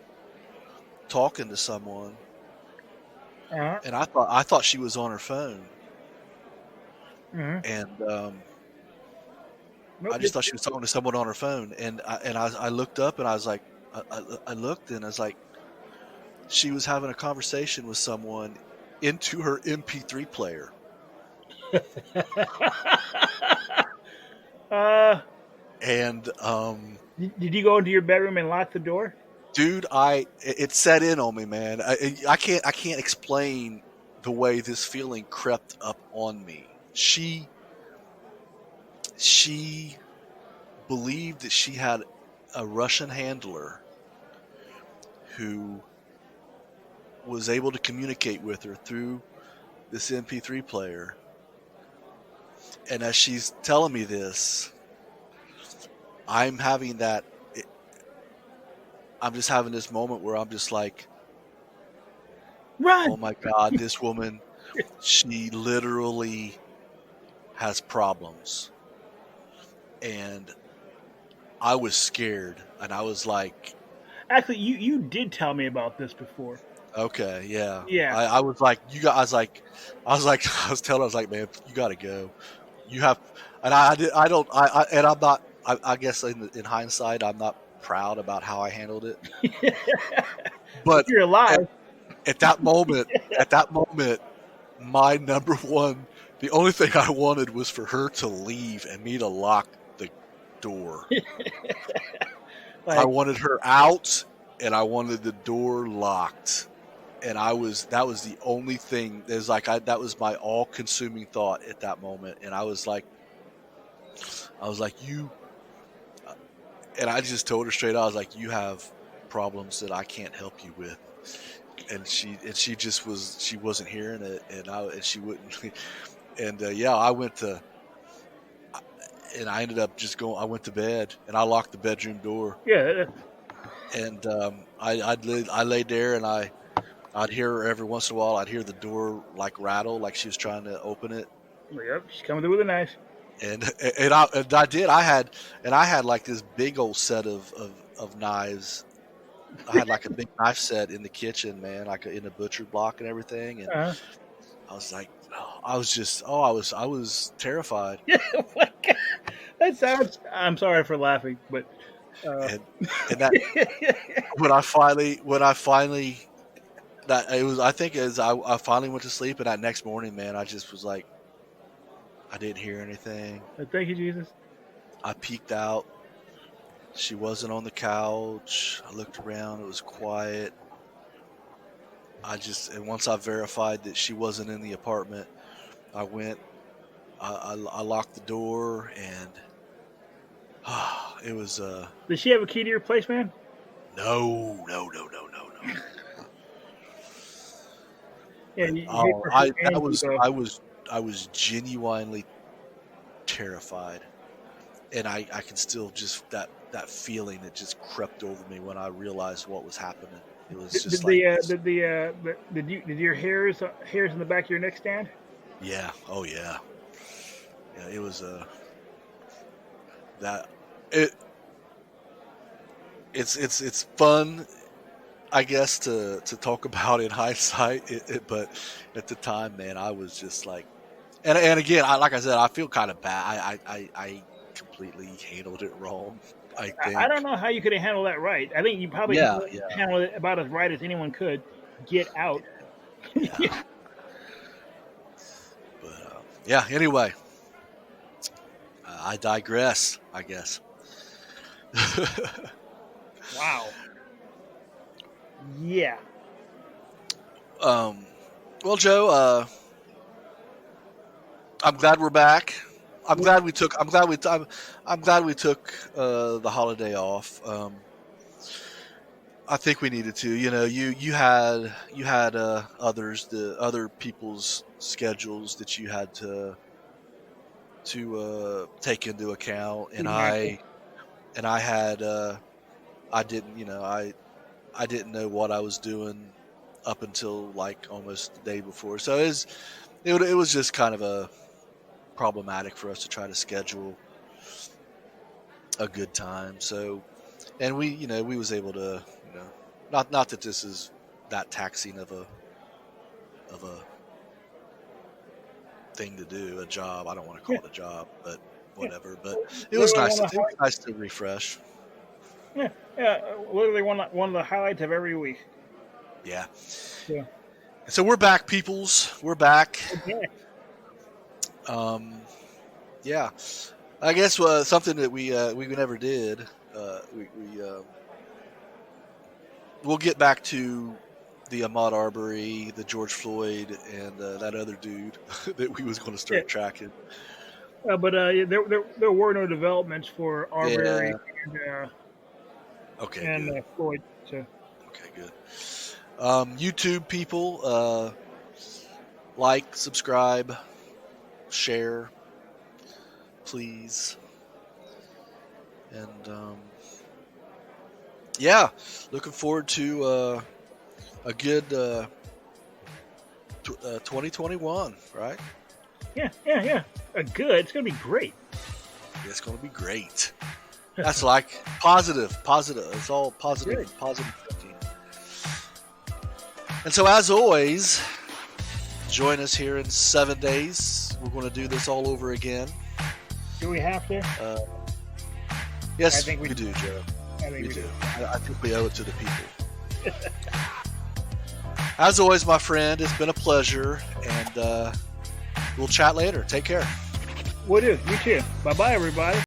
talking to someone, Uh-huh. and I thought she was on her phone, Mm-hmm. and I Nope. just thought she was talking to someone on her phone, and I looked up and I was like, I looked and I was like, she was having a conversation with someone into her MP3 player. uh, And did you go into your bedroom and lock the door? dude, it set in on me, man. I can't explain the way this feeling crept up on me. She believed that she had a Russian handler who was able to communicate with her through this MP3 player. And as she's telling me this, I'm having that. I'm just having this moment where I'm just like, oh Run! my God, this woman, she literally has problems. And I was scared. And I was like, Actually, you did tell me about this before. okay, yeah. Yeah. I was like, you got, I was telling her, I was like, man, you got to go. You have, and I did, I don't, and I'm not, I guess in hindsight, I'm not proud about how I handled it. But But you're at, alive. at that moment, my number one, the only thing I wanted was for her to leave and me to lock the door. I Like, wanted her out and I wanted the door locked. And that was the only thing. There's like that was my all consuming thought at that moment. And I was like, you And I just told her straight out, I was like, you have problems that I can't help you with. And she just she wasn't hearing it, and she wouldn't. And yeah, I ended up just going. I went to bed and I locked the bedroom door. Yeah. And I laid there, and I'd hear her every once in a while. I'd hear the door like rattle, like she was trying to open it. Yep, she's coming through with a knife. And I did. I had like this big old set of knives. I had like a big knife set in the kitchen, man, like in a butcher block and everything. And I was like, I was terrified. Yeah, oh my God. That sounds. I'm sorry for laughing, but and that when I finally that it was, I think as I finally went to sleep, and that next morning, man, I just was like, I didn't hear anything. Thank you, Jesus. I peeked out. She wasn't on the couch. I looked around. It was quiet. And once I verified that she wasn't in the apartment, I went. I locked the door, and it was. Does she have a key to your place, man? No. Yeah, I was genuinely terrified, and I can still just that feeling that just crept over me when I realized what was happening. It was just did your hairs in the back of your neck stand? Yeah. Oh yeah. Yeah. It was it's fun, I guess, to talk about in hindsight, but at the time, man, I was just like, and again, like I said, I feel kind of bad. I completely handled it wrong. I think. I don't know how you could have handled that right. I think you probably handled it about as right as anyone could. Get out. Yeah. But yeah. Anyway, I digress, I guess. Wow. Yeah. Well, Joe, I'm glad we're back. I'm glad we took the holiday off. I think we needed to. You know, you had the other people's schedules that you had to take into account, and I had I didn't know what I was doing up until like almost the day before. So it was just kind of a problematic for us to try to schedule a good time. So, and we was able to, not that this is that taxing of a thing to do, a job. I don't want to call it a job, but whatever. But it was nice. It was nice to refresh. Yeah. Literally one of the highlights of every week. Yeah. Yeah. So we're back, peoples. We're back. Okay. Yeah. I guess something that we never did. We'll get back to the Ahmaud Arbery, the George Floyd, and that other dude that we was going to start tracking. But there were no developments for Arbery and Floyd. So. Okay, good. YouTube people, like, subscribe, share, please. And yeah, looking forward to a good 2021, right? Yeah. It's gonna be great. It's gonna be great. That's like positive. It's all positive thinking. And so, as always, join us here in 7 days. We're going to do this all over again. Do we have to? Yes, I think we do, Joe. We do. I think we owe it to the people. As always, my friend, it's been a pleasure, and we'll chat later. Take care. Will do. You too. Bye-bye, everybody.